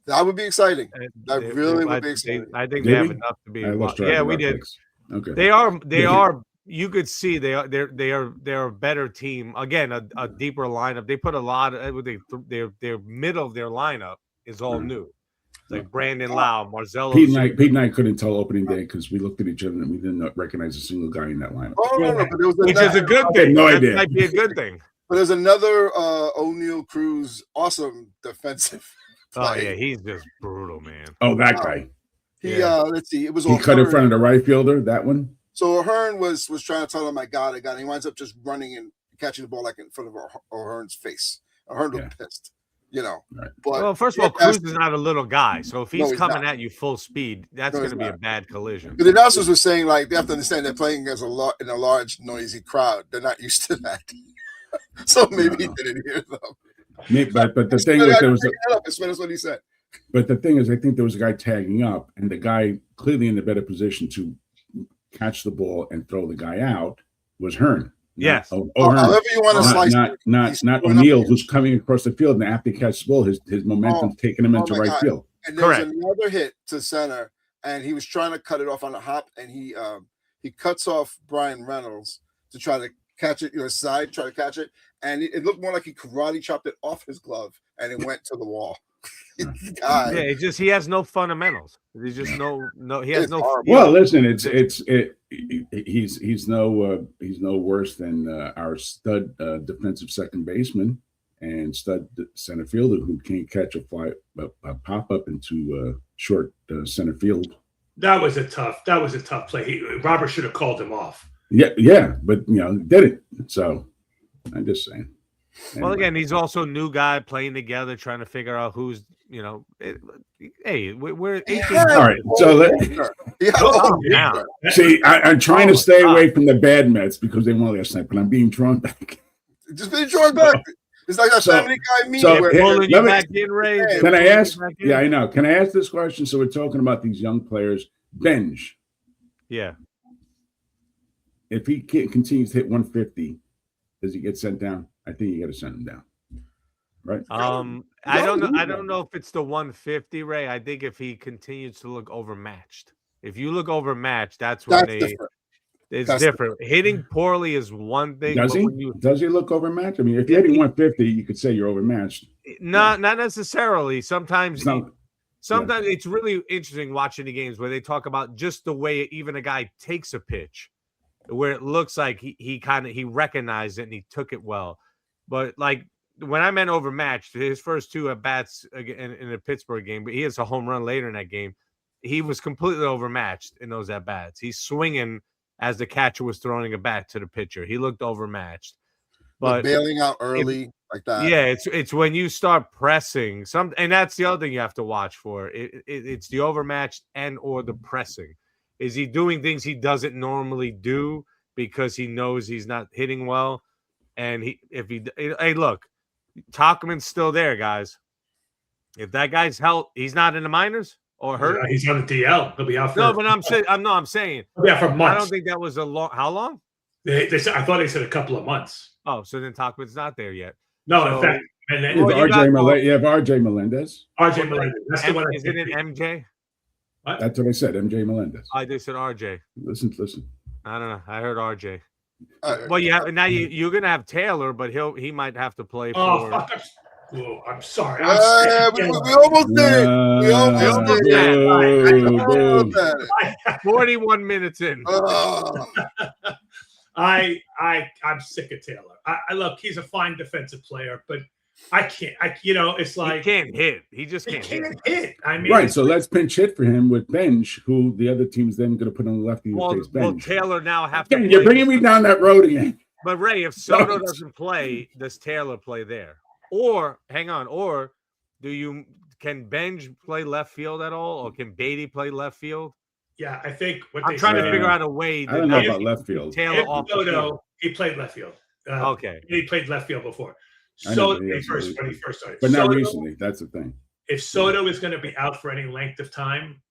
That would be exciting. That really would be exciting. I think they have enough to be. Yeah, we did. Okay. They are. You could see they're a better team. Again, a deeper lineup. They put a lot of their middle of their lineup is all new. It's like Brandon Lau, Marzello. Pete and I couldn't tell opening day because we looked at each other and we didn't recognize a single guy in that lineup. Oh no, but which is a good thing. No idea. Might be a good thing. But there's another O'Neal Cruz, awesome defensive play. Oh yeah, he's just brutal, man. Oh, that guy. Let's see. It was he cut in front of the right fielder. That one. So O'Hearn was trying to tell him, I got it. He winds up just running and catching the ball like in front of O'Hearn's face. O'Hearn looked pissed, Right. But first of all, Cruz is not a little guy, so if he's coming at you full speed, that's going to be a bad collision. But the announcers were saying like they have to understand they're playing in a large, noisy crowd. They're not used to that, so maybe he didn't hear them. But the thing was, that's what he said. But the thing is, I think there was a guy tagging up, and the guy clearly in a better position to catch the ball and throw the guy out was Hearn. Yes. However you want to slice it. Not O'Neal, who's coming across the field, and after he catches the ball, his momentum's taking him into right field. And there's another hit to center, and he was trying to cut it off on a hop, and he cuts off Brian Reynolds to try to catch it, try to catch it, and it looked more like he karate chopped it off his glove, and it went to the wall. Yeah, he has no fundamentals. He's just he has no. Well, listen, he's no worse than our stud defensive second baseman and stud center fielder who can't catch a pop up into short center field. That was a tough play. Robert should have called him off. Yeah, but did it. So I'm just saying. Anyway. Well, again, he's also a new guy playing together, trying to figure out who's, hey, we're 18. All right, so see, I'm trying to stay away from the bad Mets because they won last night, but I'm being drawn back. Just be George back. It's like that family guy meme. So, where Pulling let you me- back in, Ray. They're Can I pulling you ask? back in. Yeah, I know. Can I ask this question? So we're talking about these young players. Benj, Yeah. if he continues to hit 150, does he get sent down? I think you got to send him down. Right? I don't know if it's the 150, Ray. I think if he continues to look overmatched. If you look overmatched, that's when different. it's That's different. Hitting poorly is one thing. Does but he? when you Does he look overmatched? I mean, if you're hitting 150, you could say you're overmatched. not necessarily. Sometimes It's not, sometimes it's really interesting watching the games where they talk about just the way even a guy takes a pitch, where it looks like he recognized it and he took it well. But like when I meant overmatched, his first two at bats in the Pittsburgh game, but he has a home run later in that game. He was completely overmatched in those at bats. He's swinging as the catcher was throwing a bat to the pitcher. He looked overmatched. But bailing out early like that. Yeah, it's when you start pressing and that's the other thing you have to watch for. It's the overmatched and or the pressing. Is he doing things he doesn't normally do because he knows he's not hitting well? And hey, look, Tauchman's still there, guys. If that guy's he's not in the minors or hurt. He's on the DL. He'll be out for. No, but I'm saying. He'll be out for months. I don't think that was a long. How long? They said, I thought they said a couple of months. Oh, so then Tauchman's not there yet. No, So, in fact, and then you have RJ Melendez. RJ Melendez. That's the one. Is it an MJ? What? That's what I said. MJ Melendez. I just said RJ. Listen. I don't know. I heard RJ. Right. Well, now you're gonna have Taylor, but he might have to play for. Oh, fuck. I'm sorry. We almost did it. We almost did it. 41 minutes in. I'm sick of Taylor. I look, he's a fine defensive player, but I can't. It's like he can't hit. He just can't hit. I mean, right. So let's pinch hit for him with Benj, who the other team's then going to put on the lefty. Well, Taylor now have to. You're bringing me down that road again. But Ray, if Soto doesn't play, does Taylor play there? Or hang on, or can Benj play left field at all, or can Beatty play left field? Yeah, I think I'm trying to figure out a way. I don't know about left field. Taylor off the field. He played left field. Okay, he played left field before. So when he first started, but not recently. That's the thing. If Soto is going to be out for any length of time,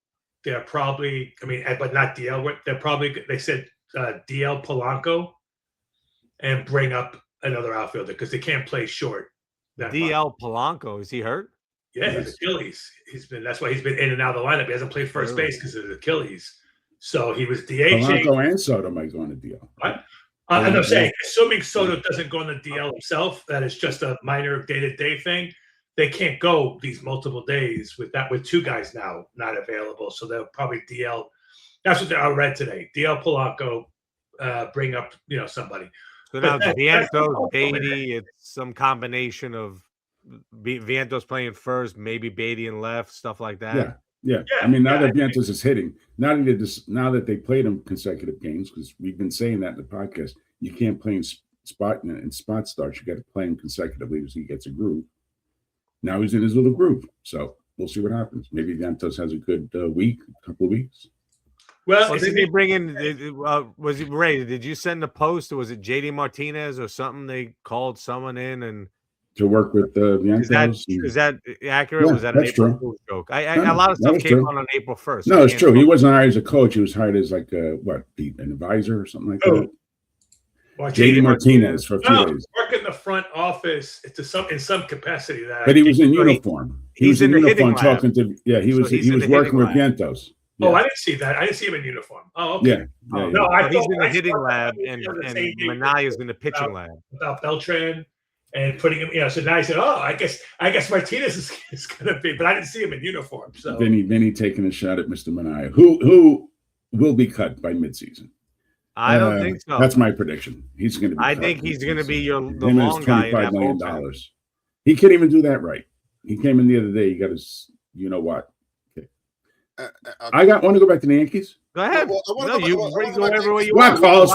they're probably. I mean, but not DL. They're probably. They said DL Polanco, and bring up another outfielder because they can't play short. DL Polanco, is he hurt? Yeah, his Achilles. That's why he's been in and out of the lineup. He hasn't played first base because of his Achilles. So he was DHing. Polanco and Soto might go on a DL. What? I'm saying, assuming Soto doesn't go on the DL himself, that is just a minor day-to-day thing. They can't go these multiple days with two guys now not available. So they'll probably DL. That's what I read today. DL Polanco, bring up somebody. So now Vientos, Beatty, it's some combination of Vientos playing first, maybe Beatty and left, stuff like that. Yeah. I mean, now that Vientos is hitting, now that they played him consecutive games, because we've been saying that in the podcast, you can't play in spot starts. You got to play him consecutively as he gets a groove. Now he's in his little groove, so we'll see what happens. Maybe Vientos has a good couple of weeks. Well, did they bring in? Was it Ray? Did you send the post, or was it JD Martinez or something? They called someone in and to work with the Yankees. Is that accurate? Yeah, was that an April Fool's joke? A lot of stuff came on April 1st. No, it's true. He wasn't hired as a coach. He was hired as like an advisor or something like that. Well, JD Martinez for a few days. Work in the front office in some capacity. But he was in uniform. He was in uniform talking to. Yeah, he was working with Vientos. Yeah. Oh, I didn't see that. I didn't see him in uniform. Oh, okay. Yeah. No, I he's in the hitting lab and Manaya's in the pitching lab. About Beltran and putting him, so now he said, I guess Martinez is going to be, but I didn't see him in uniform. So Vinny taking a shot at Mr. Manaya, who will be cut by midseason. I don't think so. That's my prediction. He's going to be I cut think he's going to be the Him long guy. $25 million. He can't even do that right. He came in the other day. He got his, you know what? I want to go back to the Yankees. Go ahead. What, Carlos?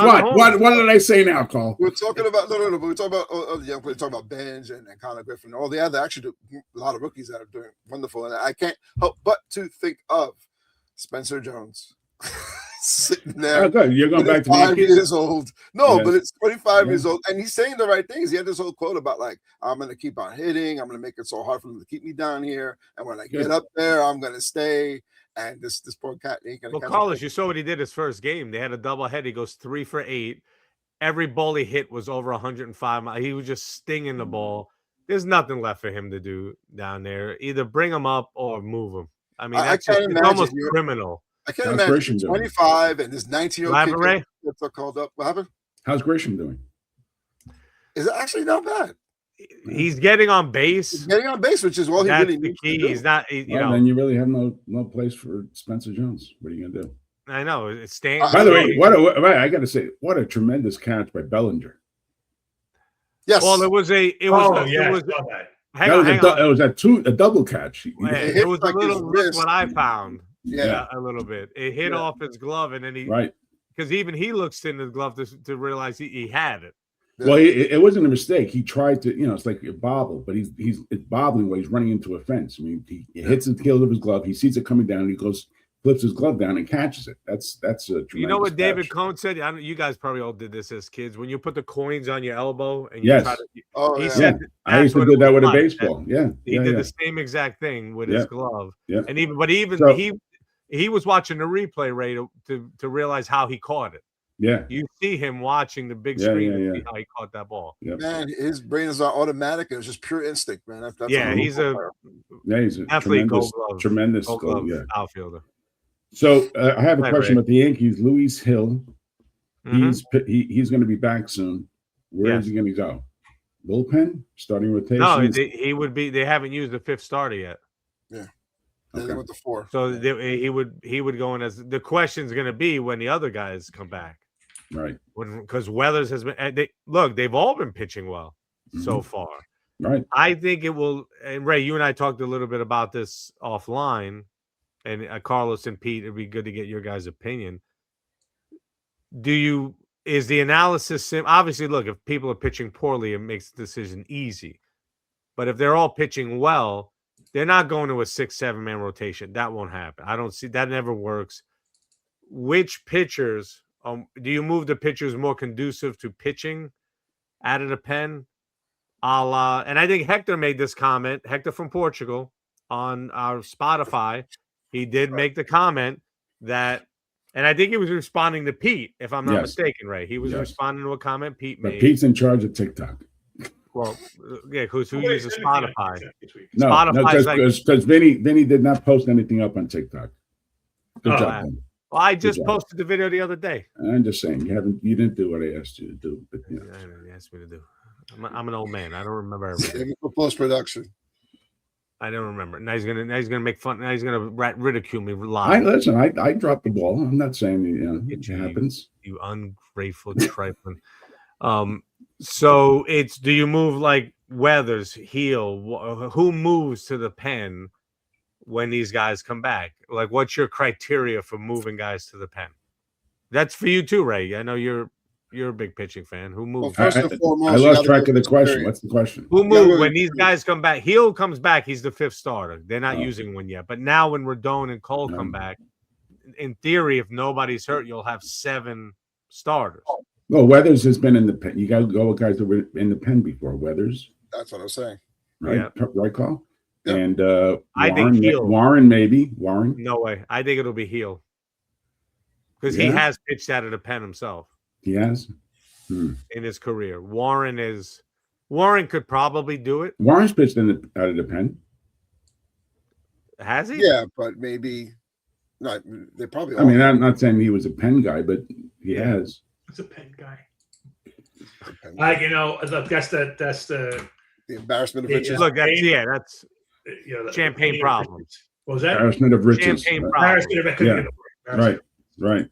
What did I say now, Carl? We're talking about no. We're talking about the young players. Talking about Benj and Connor Griffin. All the other actually a lot of rookies that are doing wonderful, and I can't help but to think of Spencer Jones. sitting there. Oh, good. You're going back to the 5 Yankees? years old. No, Yes. but it's 25 Yeah. years old, and he's saying the right things. He had this whole quote about like, I'm going to keep on hitting. I'm going to make it so hard for them to keep me down here, and when I Good. get up there, I'm going to stay. And this poor cat ain't going to. Well, Carlos, you saw what he did his first game. They had a double head. He goes 3 for 8. Every ball he hit was over 105 miles. He was just stinging the ball. There's nothing left for him to do down there. Either bring him up or move him. I mean, that's just, it's almost criminal. I can't How's imagine Grisham doing? 25 and this 19-year-old kid gets called up. What happened? How's Grisham doing? Is it actually not bad? He's getting on base. He's getting on base, which is all he That's really the needs key. to do. He's not, you Well, know. then you really have no place for Spencer Jones. What are you gonna do? I know it's staying. By the way, I got to say, what a tremendous catch by Bellinger. Yes. Well, it was yeah, it was that. Hang on. It was a double catch. It was like a little his wrist. what I found. Yeah. A little bit. It hit off his glove, and then because even he looks in his glove to realize he had it. Well, it wasn't a mistake. He tried to, it's like a bobble, but it's bobbling while he's running into a fence. I mean, he hits the heel of his glove. He sees it coming down. And he flips his glove down and catches it. That's a tremendous You know what David catch. Cohn said? You guys probably all did this as kids. When you put the coins on your elbow and you try to, he said I used to do that with a baseball. Yeah, he did the same exact thing with his glove. Yeah, and he was watching the replay, Ray, to realize how he caught it. Yeah, you see him watching the big screen to see how he caught that ball. Yeah. Man, his brain is not automatic. It was just pure instinct, man. That's he's a athlete, tremendous gold glove outfielder. So I have a question about the Yankees. Luis Hill, he's going to be back soon. Where is he going to go? Bullpen, starting rotation. No, he would be. They haven't used the fifth starter yet. Yeah, they went to 4. So he would go in as the question's going to be when the other guys come back. Right. Because Weathers has been. They've all been pitching well so far. Right. I think it will. And Ray, you and I talked a little bit about this offline, and Carlos and Pete, it'd be good to get your guys' opinion. Is the analysis obviously? Look, if people are pitching poorly, it makes the decision easy. But if they're all pitching well, they're not going to a 6-7 man rotation. That won't happen. I don't see that. Never works. Which pitchers? Do you move the pitchers more conducive to pitching out of the pen? And I think Hector made this comment, Hector from Portugal, on our Spotify. He did make the comment that, and I think he was responding to Pete, if I'm not mistaken, Ray. He was responding to a comment Pete made. But Pete's in charge of TikTok. Well, yeah, who uses Spotify? No, because Vinny did not post anything up on TikTok. Good job, Ben. Well, I just posted the video the other day. I'm just saying you didn't do what I asked you to do. But, I didn't ask me to do. I'm an old man. I don't remember everything. Post production. I don't remember. Now he's gonna make fun. Now he's gonna ridicule me live. I dropped the ball. I'm not saying it happens. You ungrateful trifling. So do you move like Weathers, Heel? Who moves to the pen when these guys come back? Like, what's your criteria for moving guys to the pen? That's for you too, Ray. I know you're a big pitching fan. Who moves? Well, first and foremost, I lost track of the question. What's the question? Who moves when these guys come back? Heel comes back. He's the fifth starter. They're not using one yet. But now when Rodon and Cole come back, in theory, if nobody's hurt, you'll have 7 starters. Well, Weathers has been in the pen. You got to go with guys that were in the pen before. Weathers. That's what I'm saying. Right? Yeah. Right, Carl? Yeah. And I think Heel. Warren, maybe. Warren? No way. I think it'll be Heel. Because he has pitched out of the pen himself. He has? In his career. Warren could probably do it. Warren's pitched out of the pen. Has he? Yeah, but maybe not. They probably. I mean, I'm not saying he was a pen guy, but he has. He's a pen guy. Look, that's the embarrassment of riches. Look, that's champagne problems. What was that? Embarrassment of riches. Champagne problems. Right.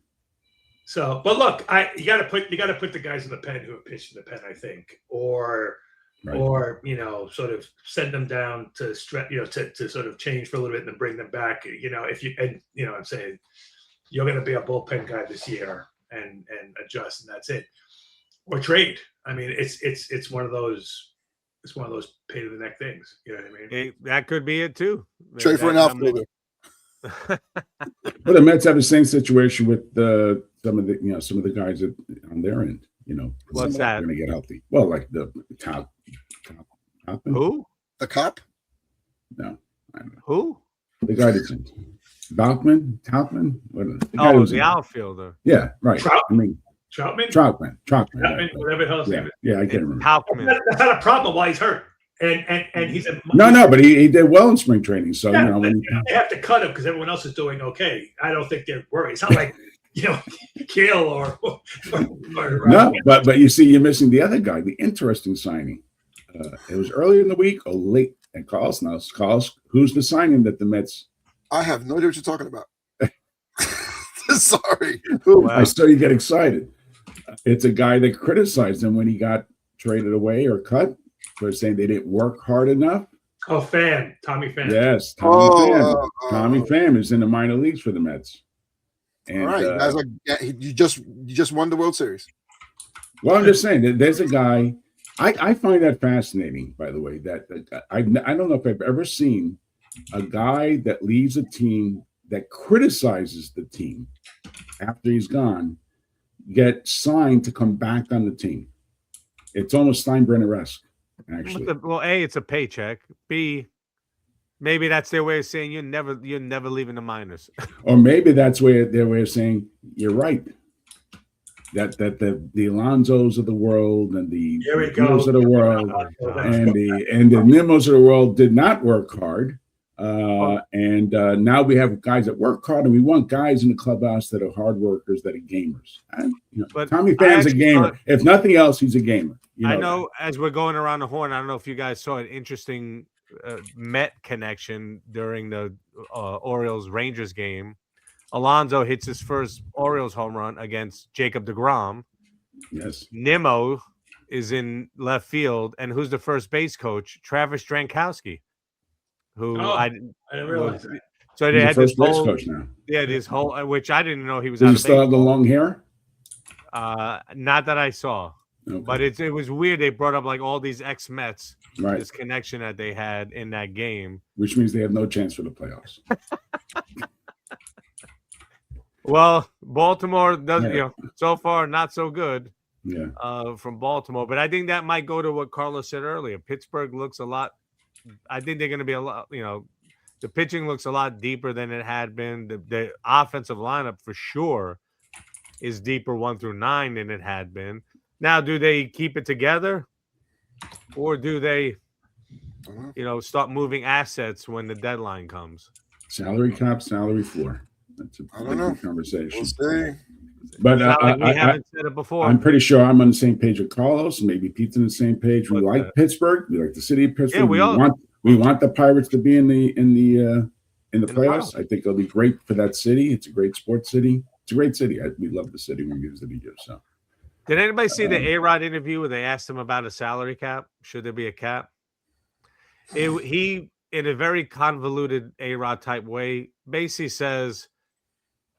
So, but look, you got to put the guys in the pen who have pitched in the pen, I think, or sort of send them down to stretch, to sort of change for a little bit and then bring them back. I'm saying you're going to be a bullpen guy this year and adjust, and that's it, or trade. I mean, it's one of those pain in the neck things. You know what I mean? That could be it too. Trade for an outfielder. Well, the Mets have the same situation with some of the guys that on their end. What's some of them that? are going to get healthy. Well, like the Topman? The cop? No, I don't know. Who? The guy that's in Topman? The guy Oh, who's the in- outfielder. Yeah, right. Trout? I mean, Troutman? Troutman. Troutman, whatever the hell his name is. Yeah, I can't remember. Talkman. That's not a problem while he's hurt. And he's a No, but he did well in spring training. So, Yeah, when they have to cut him because everyone else is doing okay. I don't think they're worried. It's not like Kale or no, but you see, you're missing the other guy, the interesting signing. It was earlier in the week or late. And Carlos knows. Carlos, who's the signing that the Mets? I have no idea what you're talking about. Sorry. Wow. I saw you get excited. It's a guy that criticized him when he got traded away or cut for saying they didn't work hard enough. Oh, Pham. Tommy Pham. Yes, Tommy Pham is in the minor leagues for the Mets. And, all right, guys, you just won the World Series. Well, I'm just saying that there's a guy. I find that fascinating. By the way, that I don't know if I've ever seen a guy that leaves a team that criticizes the team after he's gone get signed to come back on the team. It's almost Steinbrenner-esque, actually. Well, A, it's a paycheck. B, maybe that's their way of saying you're never leaving the minors. Or maybe that's their way of saying you're right. That the Alonsos of the world and the Nimos of the world and the Nimos of the world did not work hard. And now we have guys that work hard, and we want guys in the clubhouse that are hard workers, that are gamers. But Tommy Pham's a gamer. If nothing else, he's a gamer. I know as we're going around the horn, I don't know if you guys saw an interesting Met connection during the Orioles-Rangers game. Alonso hits his first Orioles home run against Jacob deGrom. Yes. Nimmo is in left field, and who's the first base coach? Travis Drankowski. Who I didn't realize. So they had this whole coach now. Yeah, this whole which I didn't know he was. Does he still have the long hair? Not that I saw, but it was weird. They brought up like all these ex-Mets, right? This connection that they had in that game, which means they have no chance for the playoffs. Well, Baltimore does, so far not so good. Yeah. From Baltimore, but I think that might go to what Carlos said earlier. Pittsburgh looks a lot. I think they're going to be a lot. The pitching looks a lot deeper than it had been. The offensive lineup for sure is deeper 1 through 9 than it had been. Now, do they keep it together, or do they, start moving assets when the deadline comes? Salary cap, salary floor. That's a big conversation. We'll see. But we haven't said it before. I'm pretty sure I'm on the same page with Carlos. Maybe Pete's on the same page. We like Pittsburgh. We like the city of Pittsburgh. Yeah, we want the Pirates to be in the playoffs. I think it'll be great for that city. It's a great sports city. It's a great city. We love the city when we visit here. So, did anybody see the A-Rod interview where they asked him about a salary cap? Should there be a cap? He, in a very convoluted A-Rod type way, basically says.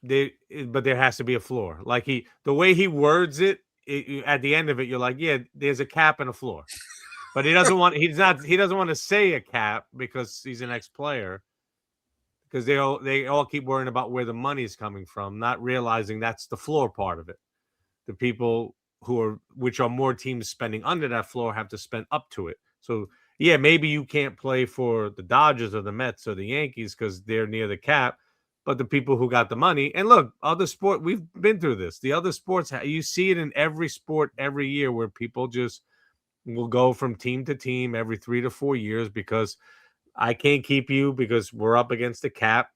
But there has to be a floor. Like the way he words it, at the end of it, you're like, yeah, there's a cap and a floor. But he doesn't want to say a cap because he's an ex-player. Because they all keep worrying about where the money's coming from, not realizing that's the floor part of it. The people which are more teams spending under that floor have to spend up to it. So yeah, maybe you can't play for the Dodgers or the Mets or the Yankees because they're near the cap. But the people who got the money, and look, other sport, we've been through this. The other sports, you see it in every sport every year where people just will go from team to team every 3 to 4 years because I can't keep you because we're up against the cap.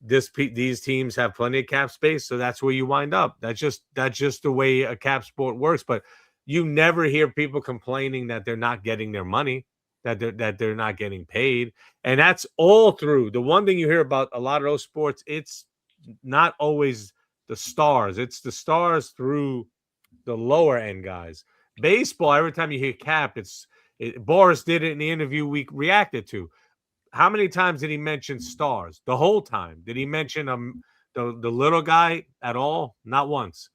These teams have plenty of cap space, so that's where you wind up. That's just the way a cap sport works. But you never hear people complaining that they're not getting their money. That they're not getting paid. And that's all through. The one thing you hear about a lot of those sports, it's not always the stars. It's the stars through the lower end guys. Baseball, every time you hear cap, Boris did it in the interview we reacted to. How many times did he mention stars? The whole time. Did he mention the little guy at all? Not once.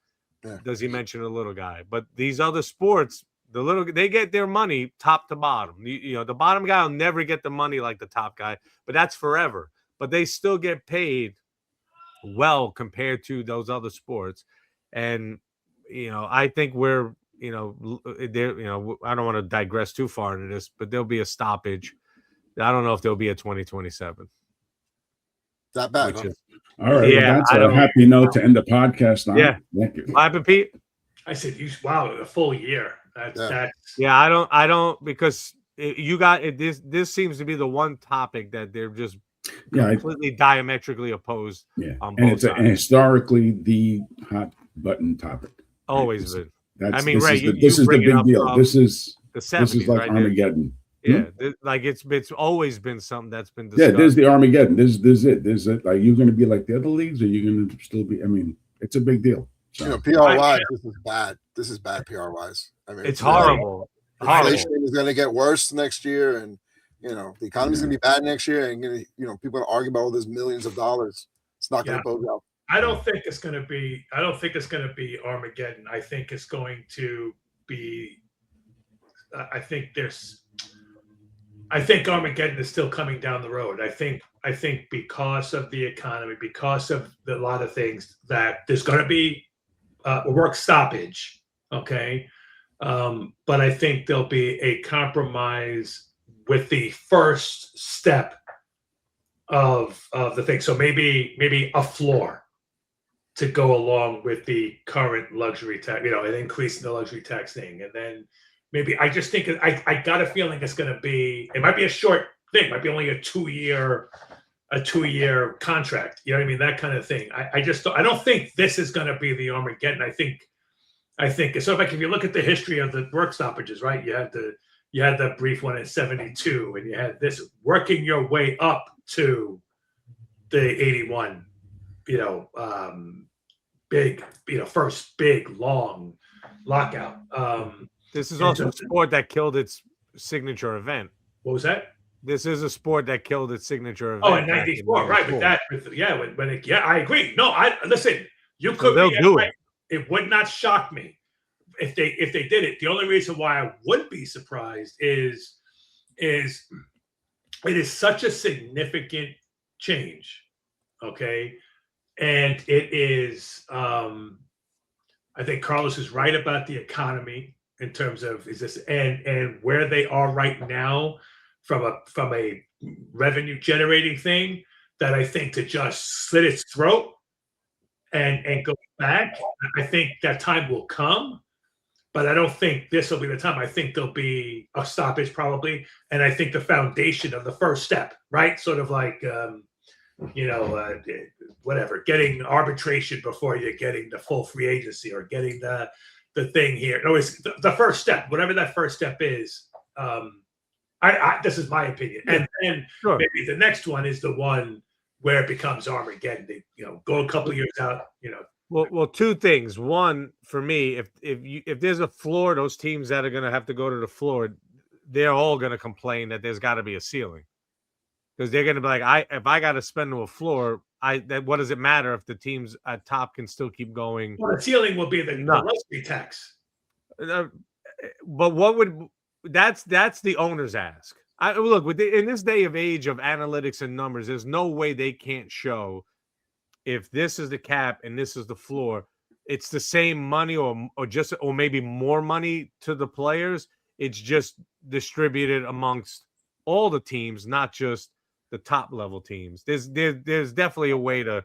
Yeah. Does he mention a little guy? But these other sports, they get their money top to bottom. The bottom guy will never get the money like the top guy, but that's forever. but they still get paid well compared to those other sports. And I think we're there. I don't want to digress too far into this, but there'll be a stoppage. I don't know if there'll be a 2027. That bad. Which Huh? is, All right. Yeah, Well, that's I a don't- happy note to end the podcast on. Yeah. Thank you. what happened, Pete? I said, wow, a full year. That's Yeah, I don't because you got it. This seems to be the one topic that they're just completely diametrically opposed. Yeah. On And both it's sides. historically the hot button topic. Always Right? been. That's, I mean, this Ray, is you, the, this you is the bring it big up deal. from This is the 70s, like right? Armageddon. Yeah, like it's always been something that's been Yeah, discussed. there's the Armageddon. There's it. There's it. Like, you're going to be like the other leagues, or you're going to still be. I mean, it's a big deal. So. PR wise, this is bad. This is bad PR wise. I mean, It's horrible. Inflation is going to get worse next year, and the economy's going to be bad next year, and people are going to argue about all this millions of dollars. It's not going to bode well. I don't think it's going to be Armageddon. I think it's going to be. I think Armageddon is still coming down the road. I think because of the economy, because of a lot of things, that there's going to be a work stoppage. Okay. But I think there'll be a compromise with the first step of the thing. So maybe a floor to go along with the current luxury tax, an increase in the luxury tax thing. And then maybe I just think I got a feeling it's going to be, it might be a short thing, might be only a two-year contract. You know what I mean? That kind of thing. I don't think this is going to be the Armageddon. I think so. Like, if you look at the history of the work stoppages, right? You had the brief one in 72, and you had this working your way up to the 81, first big long lockout. This is also a sport that killed its signature event. What was that? This is a sport that killed its signature event. Oh, in '94, right? With that, I agree. No, listen. You could. So they'll do it. It would not shock me if they did it. The only reason why I would be surprised is it is such a significant change, okay? And it is. I think Carlos is right about the economy in terms of and where they are right now from a revenue generating thing, that I think to just slit its throat and go back, I think that time will come, but I don't think this will be the time. I think there'll be a stoppage probably, and I think the foundation of the first step, right? Sort of like whatever, getting arbitration before you're getting the full free agency, or getting the thing here. No, it's the first step, whatever that first step is. This is my opinion, and then maybe the next one is the one where it becomes Armageddon. They, go a couple of years out. Well, two things. One, for me, if there's a floor, those teams that are going to have to go to the floor, they're all going to complain that there's got to be a ceiling, because they're going to be like, if I got to spend to a floor, what does it matter if the teams at top can still keep going? Well, the ceiling will be the luxury tax. But that's the owner's ask. Look, in this day of age of analytics and numbers, there's no way they can't show if this is the cap and this is the floor, it's the same money or maybe more money to the players. It's just distributed amongst all the teams, not just the top level teams. There's definitely a way to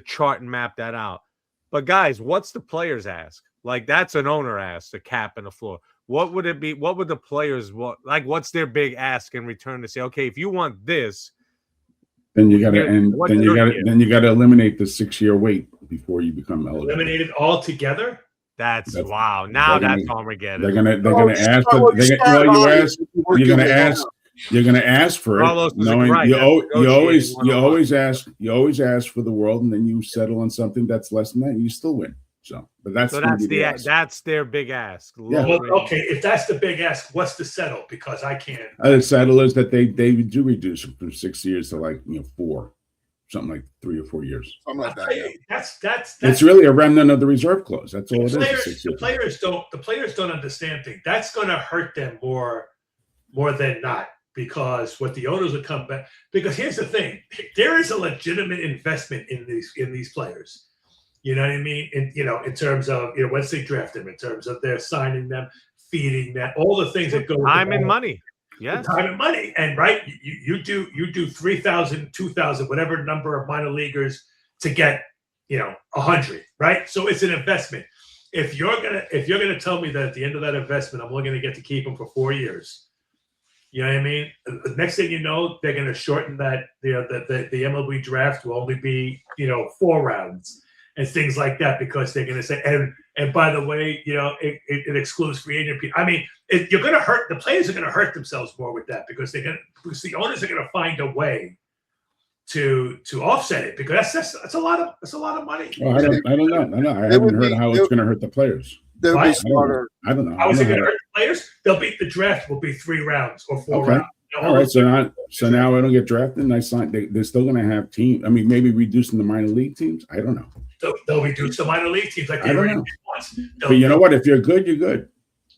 chart and map that out. But guys, what's the players ask? Like, that's an owner ask, the cap and the floor. What would it be? What would the players what's their big ask in return to say, okay, if you want this, then you got to eliminate the 6-year wait before you become eligible. Eliminate it altogether. That's wow. Now that's Armageddon. They're gonna ask. You're gonna ask for it. Knowing right. you always ask for the world, and then you settle on something that's less than that, and you still win. So that's their big ask. Yeah. Well, okay, if that's the big ask, what's the settle? Because I can't. The settle is that they do reduce it from 6 years to 4, something like 3 or 4 years. Something like that. Yeah. That's it's really a remnant of the reserve clause. That's all it is. The players don't understand things. That's going to hurt them more than not. because what the owners would come back. Because here's the thing: there is a legitimate investment in these players. You know what I mean? In terms of once they draft them, in terms of their signing them, feeding them, all the things that go with Time and money. Yes. Time and money. And right, you do 3,000, 2,000, whatever number of minor leaguers to get 100, right? So it's an investment. If you're gonna tell me that at the end of that investment, I'm only gonna get to keep them for 4 years, you know what I mean? The next thing you know, they're gonna shorten that. The MLB draft will only be 4 rounds and things like that, because they're gonna say and by the way, it excludes free agent people. I mean, you're gonna hurt the players are gonna hurt themselves more with that, because the owners are gonna find a way to offset it, because that's a lot of money. Well, I don't know. I haven't heard how it's going to hurt the players. They'll be smarter. I don't know. How is it going to hurt the players? They'll beat the draft. Will be 3 rounds or 4 rounds. All right. So now I don't get drafted, and I sign. They're still going to have teams. I mean, maybe reducing the minor league teams. I don't know. They'll reduce the minor league teams like they already did once. But you know what? If you're good, you're good.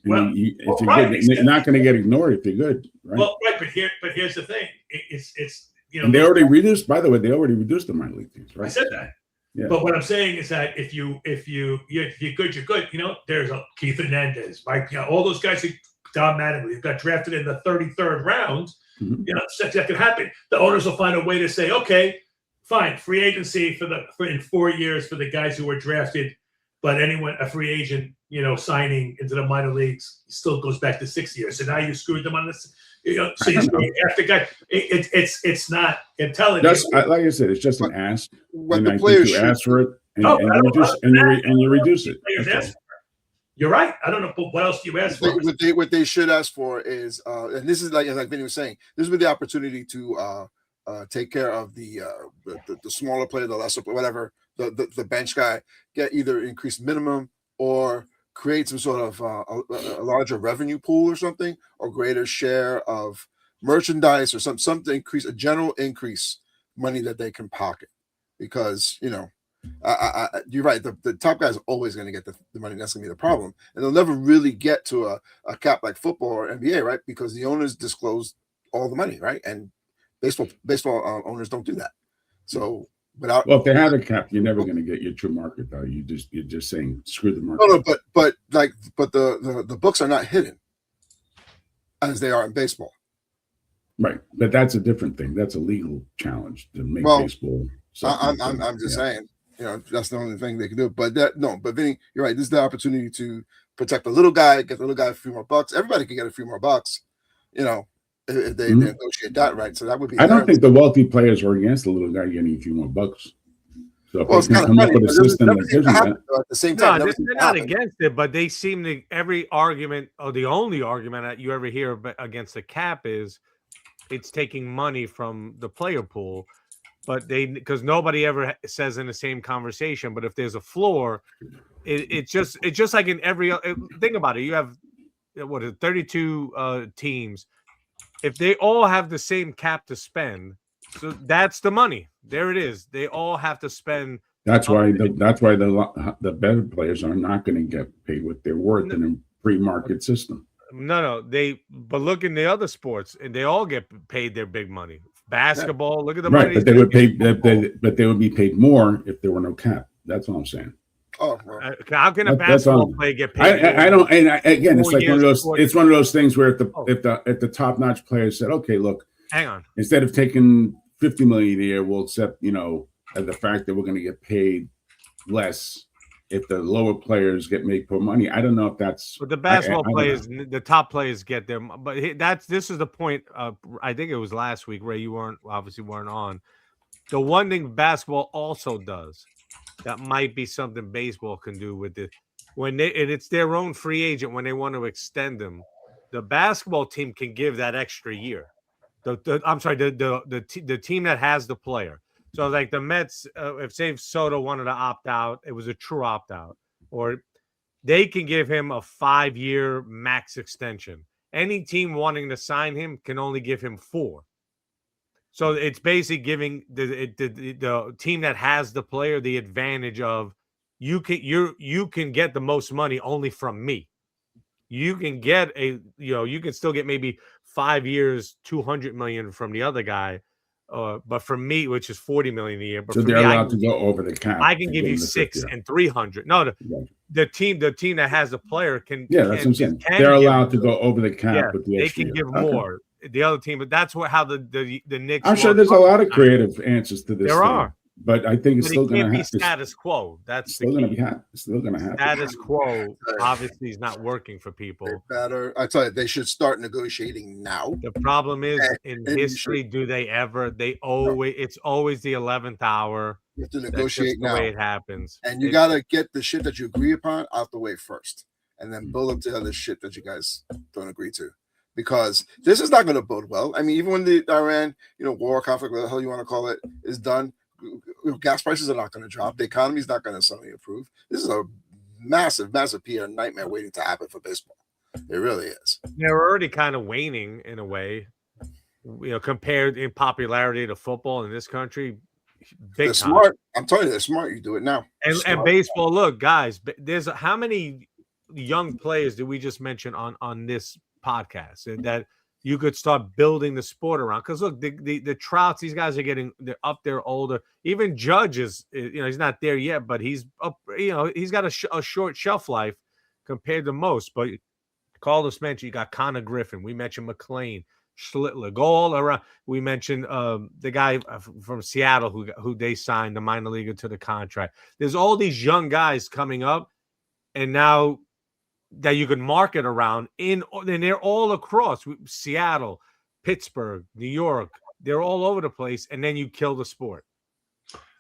Well, if you're good, you're not going to get ignored if you're good. Right? Well, right. But here's the thing. It's. And they already reduced. By the way, they already reduced the minor league teams, right? I said that. Yeah. But what I'm saying is that if you're good, you're good. There's a Keith Hernandez, Mike, all those guys who Don Mattingly got drafted in the 33rd round. Mm-hmm. That could happen. The owners will find a way to say, okay, fine, free agency for in 4 years for the guys who were drafted, but a free agent, signing into the minor leagues still goes back to 6 years. So now you screwed them on this. So you screwed after guy. It's not intelligent. Like I said, it's just an ask. What and the players should ask for it, and you reduce it. You're right. I don't know, but what else do you ask for? What they should ask for is, and this is like Vinny was saying, this would be the opportunity to take care of the smaller player, the lesser player, whatever, the bench guy, get either increased minimum or create some sort of a larger revenue pool or something, or greater share of merchandise or something to increase a general increase money that they can pocket, because you're right, the top guy is always going to get the money. That's going to be the problem, and they'll never really get to a cap like football or NBA, right? Because the owners disclose all the money, right? And baseball owners don't do that. So if they had a cap, you're never going to get your true market value. You're just saying screw the market. No, but the books are not hidden as they are in baseball. Right, but that's a different thing. That's a legal challenge to make baseball. I'm just saying, that's the only thing they can do. But Vinny, you're right. This is the opportunity to protect the little guy, get the little guy a few more bucks. Everybody can get a few more bucks, if they negotiate that right. So that would be. I don't think the wealthy players are against the little guy getting a few more bucks. So if it's kind of funny, with a system that gives them that. At the same time, they're not against it, but they seem to every argument, or the only argument that you ever hear against the cap is it's taking money from the player pool. But because nobody ever says in the same conversation. But if there's a floor, it's just like in every think about it. You have 32 teams. If they all have the same cap to spend, so that's the money. There it is. They all have to spend. That's why the better players are not going to get paid what they're worth in a free market system. No. But look in the other sports, and they all get paid their big money. Basketball, look at the money. But they would pay. But they would be paid more if there were no cap. That's what I'm saying. Oh, well. How can a basketball player get paid? I don't. And again, it's like one of those. It's one of those things where if the top-notch player said, "Okay, look, hang on. Instead of taking $50 million a year, we'll accept the fact that we're going to get paid less if the lower players get made more money." I don't know if that's. But the basketball players, the top players get them. But this is the point. I think it was last week, Ray. You obviously weren't on. The one thing basketball also does that might be something baseball can do with it and it's their own free agent when they want to extend them. The basketball team can give that extra year. The team that has the player. So like the Mets, if Soto wanted to opt out, it was a true opt out, or they can give him a 5-year max extension. Any team wanting to sign him can only give him 4. So it's basically giving the team that has the player the advantage of you can get the most money only from me. you can get you can still get maybe 5 years, 200 million from the other guy. But for me, which is 40 million a year, but So for they're me, allowed to go over the cap. I can give to you get in the 6 fifth year. and 300. No, Right. the team that has the player can. Yeah, that's what I'm saying. can They're give allowed to go over the cap Yeah, with the they extra can year. give Okay. more. The other team, but that's how the Knicks. I'm sure there's a lot of creative answers to this. There thing, are, but I think it's but still it going can't to be happen. status quo. That's Still going to be happening. It's still going to happen. Status quo obviously is not working for people. Better. I tell you, they should start negotiating now. The problem is in history, do they ever? They always. It's always the 11th hour. You have to That's negotiate just the now. way it happens. And you got to get the shit that you agree upon out the way first, and then build up to other shit that you guys don't agree to, because this is not going to bode well. I mean, even when the Iran, war conflict, whatever the hell you want to call it, is done, gas prices are not going to drop. The economy is not going to suddenly improve. This is a massive, massive PR nightmare waiting to happen for baseball. It really is. They're already kind of waning in a way, compared in popularity to football in this country. Big They're time. smart. I'm telling you, they're smart. You do it now. And baseball, look, guys, there's how many young players did we just mention on this podcast that you could start building the sport around? Because look, the Trouts, these guys they're up there older. Even Judge is, he's not there yet, but he's up. He's got a short shelf life compared to most. But Carlos mentioned you got Connor Griffin. We mentioned McClain, Schlittler, go all around. We mentioned the guy from Seattle who they signed, the minor leaguer, to the contract. There's all these young guys coming up, and now that you can market around and they're all across Seattle, Pittsburgh, New York. They're all over the place, and then you kill the sport.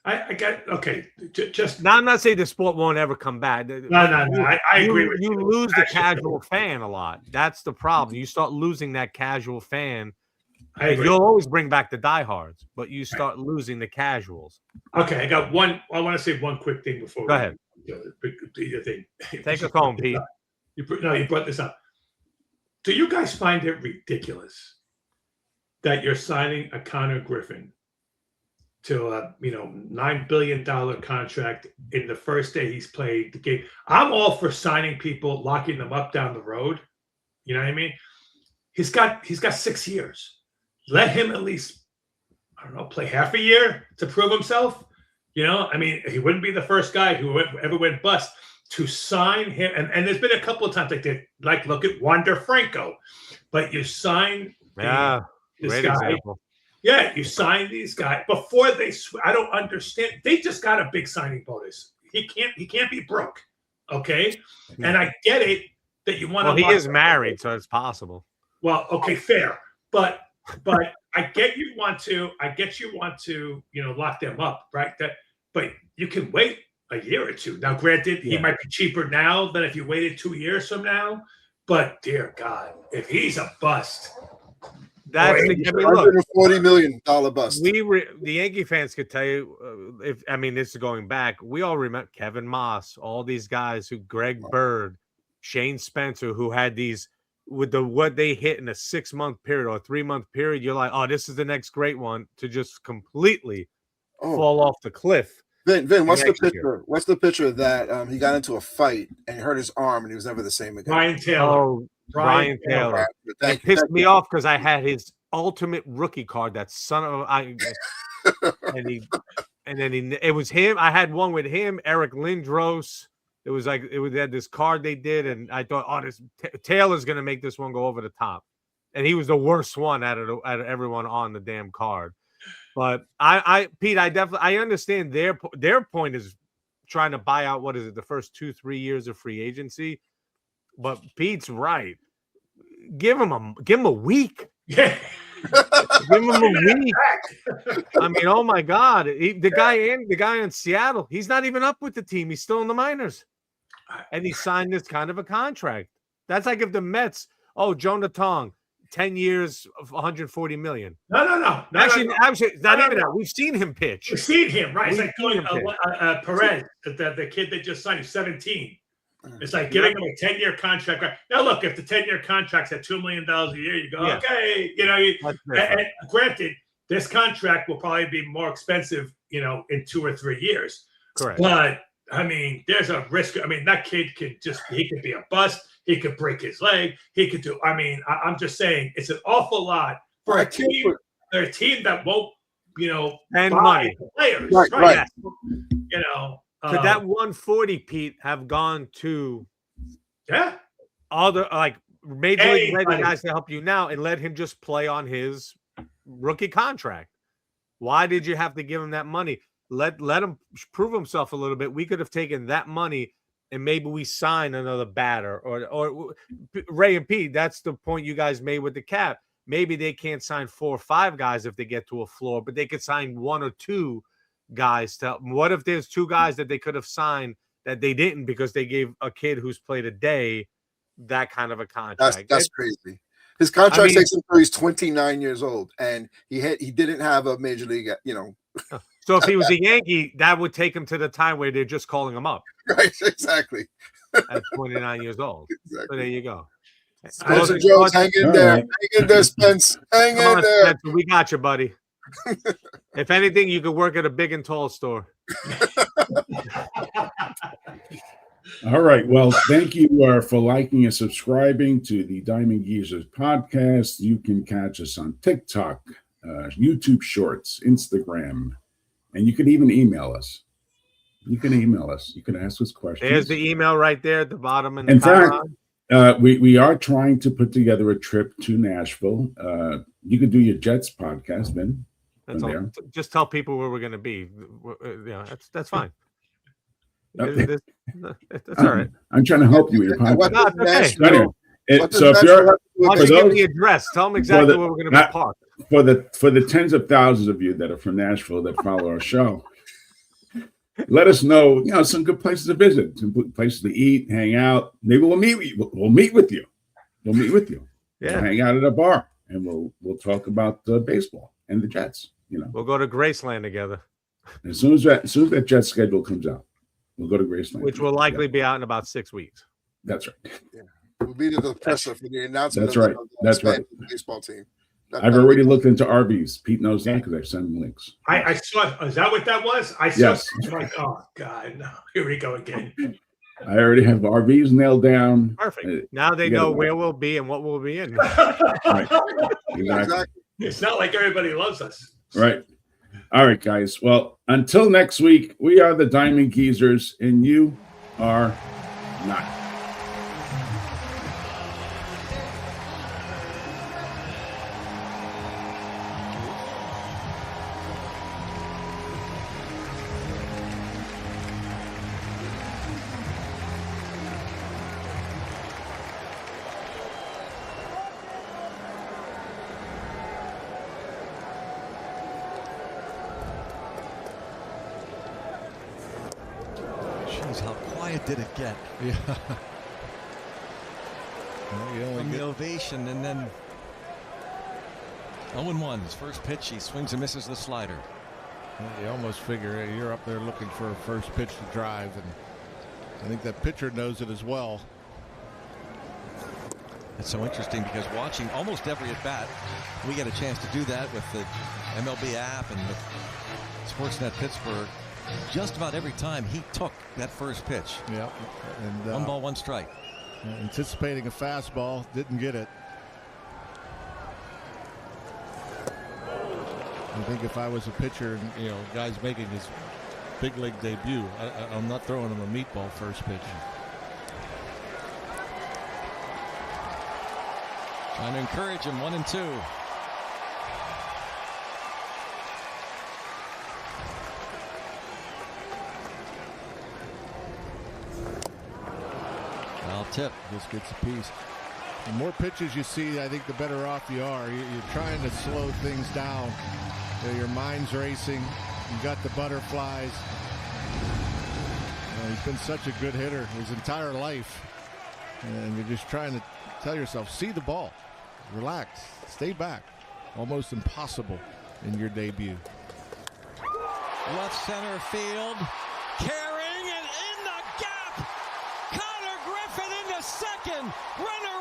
I got okay. Just now, I'm not saying the sport won't ever come back. No. I agree with you. You lose the casual fan a lot. That's the problem. You start losing that casual fan. You'll always bring back the diehards, but you start losing the casuals. Okay, I got one. I want to say one quick thing before. Go ahead. The thing. Take us home, Pete. You brought this up. Do you guys find it ridiculous that you're signing a Connor Griffin to a $9 billion contract in the first day he's played the game? I'm all for signing people, locking them up down the road. You know what I mean? He's got 6 years. Let him at least, I don't know, play half a year to prove himself. I mean, he wouldn't be the first guy who ever went bust. To sign him, and there's been a couple of times look at Wander Franco, but you sign this guy. Example. Yeah, you sign these guys before they. I don't understand. They just got a big signing bonus. He can't be broke. Okay, and I get it that you want to. Well, he is married, so it's possible. Well, okay, fair, but I get you want to. Lock them up, right? But you can wait a year or two. Now, granted, he might be cheaper now than if you waited 2 years from now. But dear God, if he's a bust, that's $140 million bust. The Yankee fans could tell you. This is going back. We all remember Kevin Moss, all these guys Greg Bird, Shane Spencer, who had these with what they hit in a 6-month period or a 3-month period. You're like, oh, this is the next great one, to just completely fall off the cliff. Vin, what's the picture? What's the picture that he got into a fight and hurt his arm and he was never the same again? Ryan Taylor. Oh, Ryan Taylor. It pissed me off because I had his ultimate rookie card. That son of it was him. I had one with him, Eric Lindros. It had this card they did, and I thought, oh, this Taylor's gonna make this one go over the top, and he was the worst one out of everyone on the damn card. But Pete, I understand their point is trying to buy out, what is it, the first 2-3 years of free agency. But Pete's right. Give him a week. Yeah. Give him a week. I mean, oh my God. The guy in Seattle, he's not even up with the team. He's still in the minors. And he signed this kind of a contract. That's like if the Mets, Jonah Tong, 10 years of $140 million. No. Actually, not even that. We've seen him pitch. We've seen him, right? It's like going Perez, the kid that just signed, he's 17. It's like giving him a 10-year contract. Right? Now, look, if the 10-year contract's at $2 million a year, you go, okay. And granted, this contract will probably be more expensive, in 2 or 3 years. Correct. But, there's a risk. That kid he could be a bust. He could break his leg. He could do. I mean, I'm just saying, it's an awful lot for a team. They're a team that won't, and buy money. players. Right. Yes. Could that 140, Pete, have gone to other major league ready guys to help you now and let him just play on his rookie contract? Why did you have to give him that money? Let him prove himself a little bit. We could have taken that money and maybe we sign another batter or Ray and Pete. That's the point you guys made with the cap. Maybe they can't sign 4 or 5 guys if they get to a floor, but they could sign 1 or 2 guys to help. What if there's 2 guys that they could have signed that they didn't because they gave a kid who's played a day that kind of a contract? That's crazy. His contract takes him until he's 29 years old, and he didn't have a major league, So if he was a Yankee, that would take him to the time where they're just calling him up. Right, exactly. At 29 years old. Exactly. So there you go. Spencer Jones, hang in there. Hang in there, Spence. Hang in there. Spencer, we got you, buddy. If anything, you could work at a big and tall store. All right. Well, thank you for liking and subscribing to the Diamond Geezers podcast. You can catch us on TikTok, YouTube Shorts, Instagram, and you can even email us. You can email us. You can ask us questions. There's the email right there at the bottom. In fact, we are trying to put together a trip to Nashville. You could do your Jets podcast, Ben. That's all. Just tell people where we're going to be. That's fine. That's all right. I'm trying to help you with your podcast. Okay. So if you're I'll just give the address. Tell them exactly where we're going to be parked. For the tens of thousands of you that are from Nashville that follow our show, let us know, some good places to visit, some places to eat, hang out. Maybe we'll meet with you. We'll meet with you. Yeah. We'll hang out at a bar and we'll talk about baseball and the Jets. We'll go to Graceland together. As soon as that Jets schedule comes out, we'll go to Graceland, which will likely be out in about 6 weeks. That's right. Yeah. We'll be the presser for the announcement. That's right. That's right. Baseball team. I've already looked into RVs. Pete knows that because I've sent him links. I saw. Is that what that was? I saw. Yes. Like, oh God, no! Here we go again. I already have RVs nailed down. Perfect. Now they know where we'll be and what we'll be in. Right. Exactly. It's not like everybody loves us. Right. All right, guys. Well, until next week, we are the Diamond Geezers, and you are not. How quiet did it get? Yeah. Well, From the ovation, and then 0-1. His first pitch, he swings and misses the slider. Well, you almost figure you're up there looking for a first pitch to drive, and I think that pitcher knows it as well. It's so interesting because watching almost every at bat, we get a chance to do that with the MLB app and with Sportsnet Pittsburgh. Just about every time he took that first pitch. Yeah. And 1 ball, 1 strike. Anticipating a fastball, didn't get it. I think if I was a pitcher, and guy's making his big league debut, I'm not throwing him a meatball first pitch. Trying to encourage him. 1-2. Tip. Just gets a piece. The more pitches you see, I think the better off you are. You're trying to slow things down. Your mind's racing. You got the butterflies. He's been such a good hitter his entire life. And you're just trying to tell yourself, see the ball. Relax. Stay back. Almost impossible in your debut. Left center field. Carrying and in the gap. Connor Griffin into second. Runner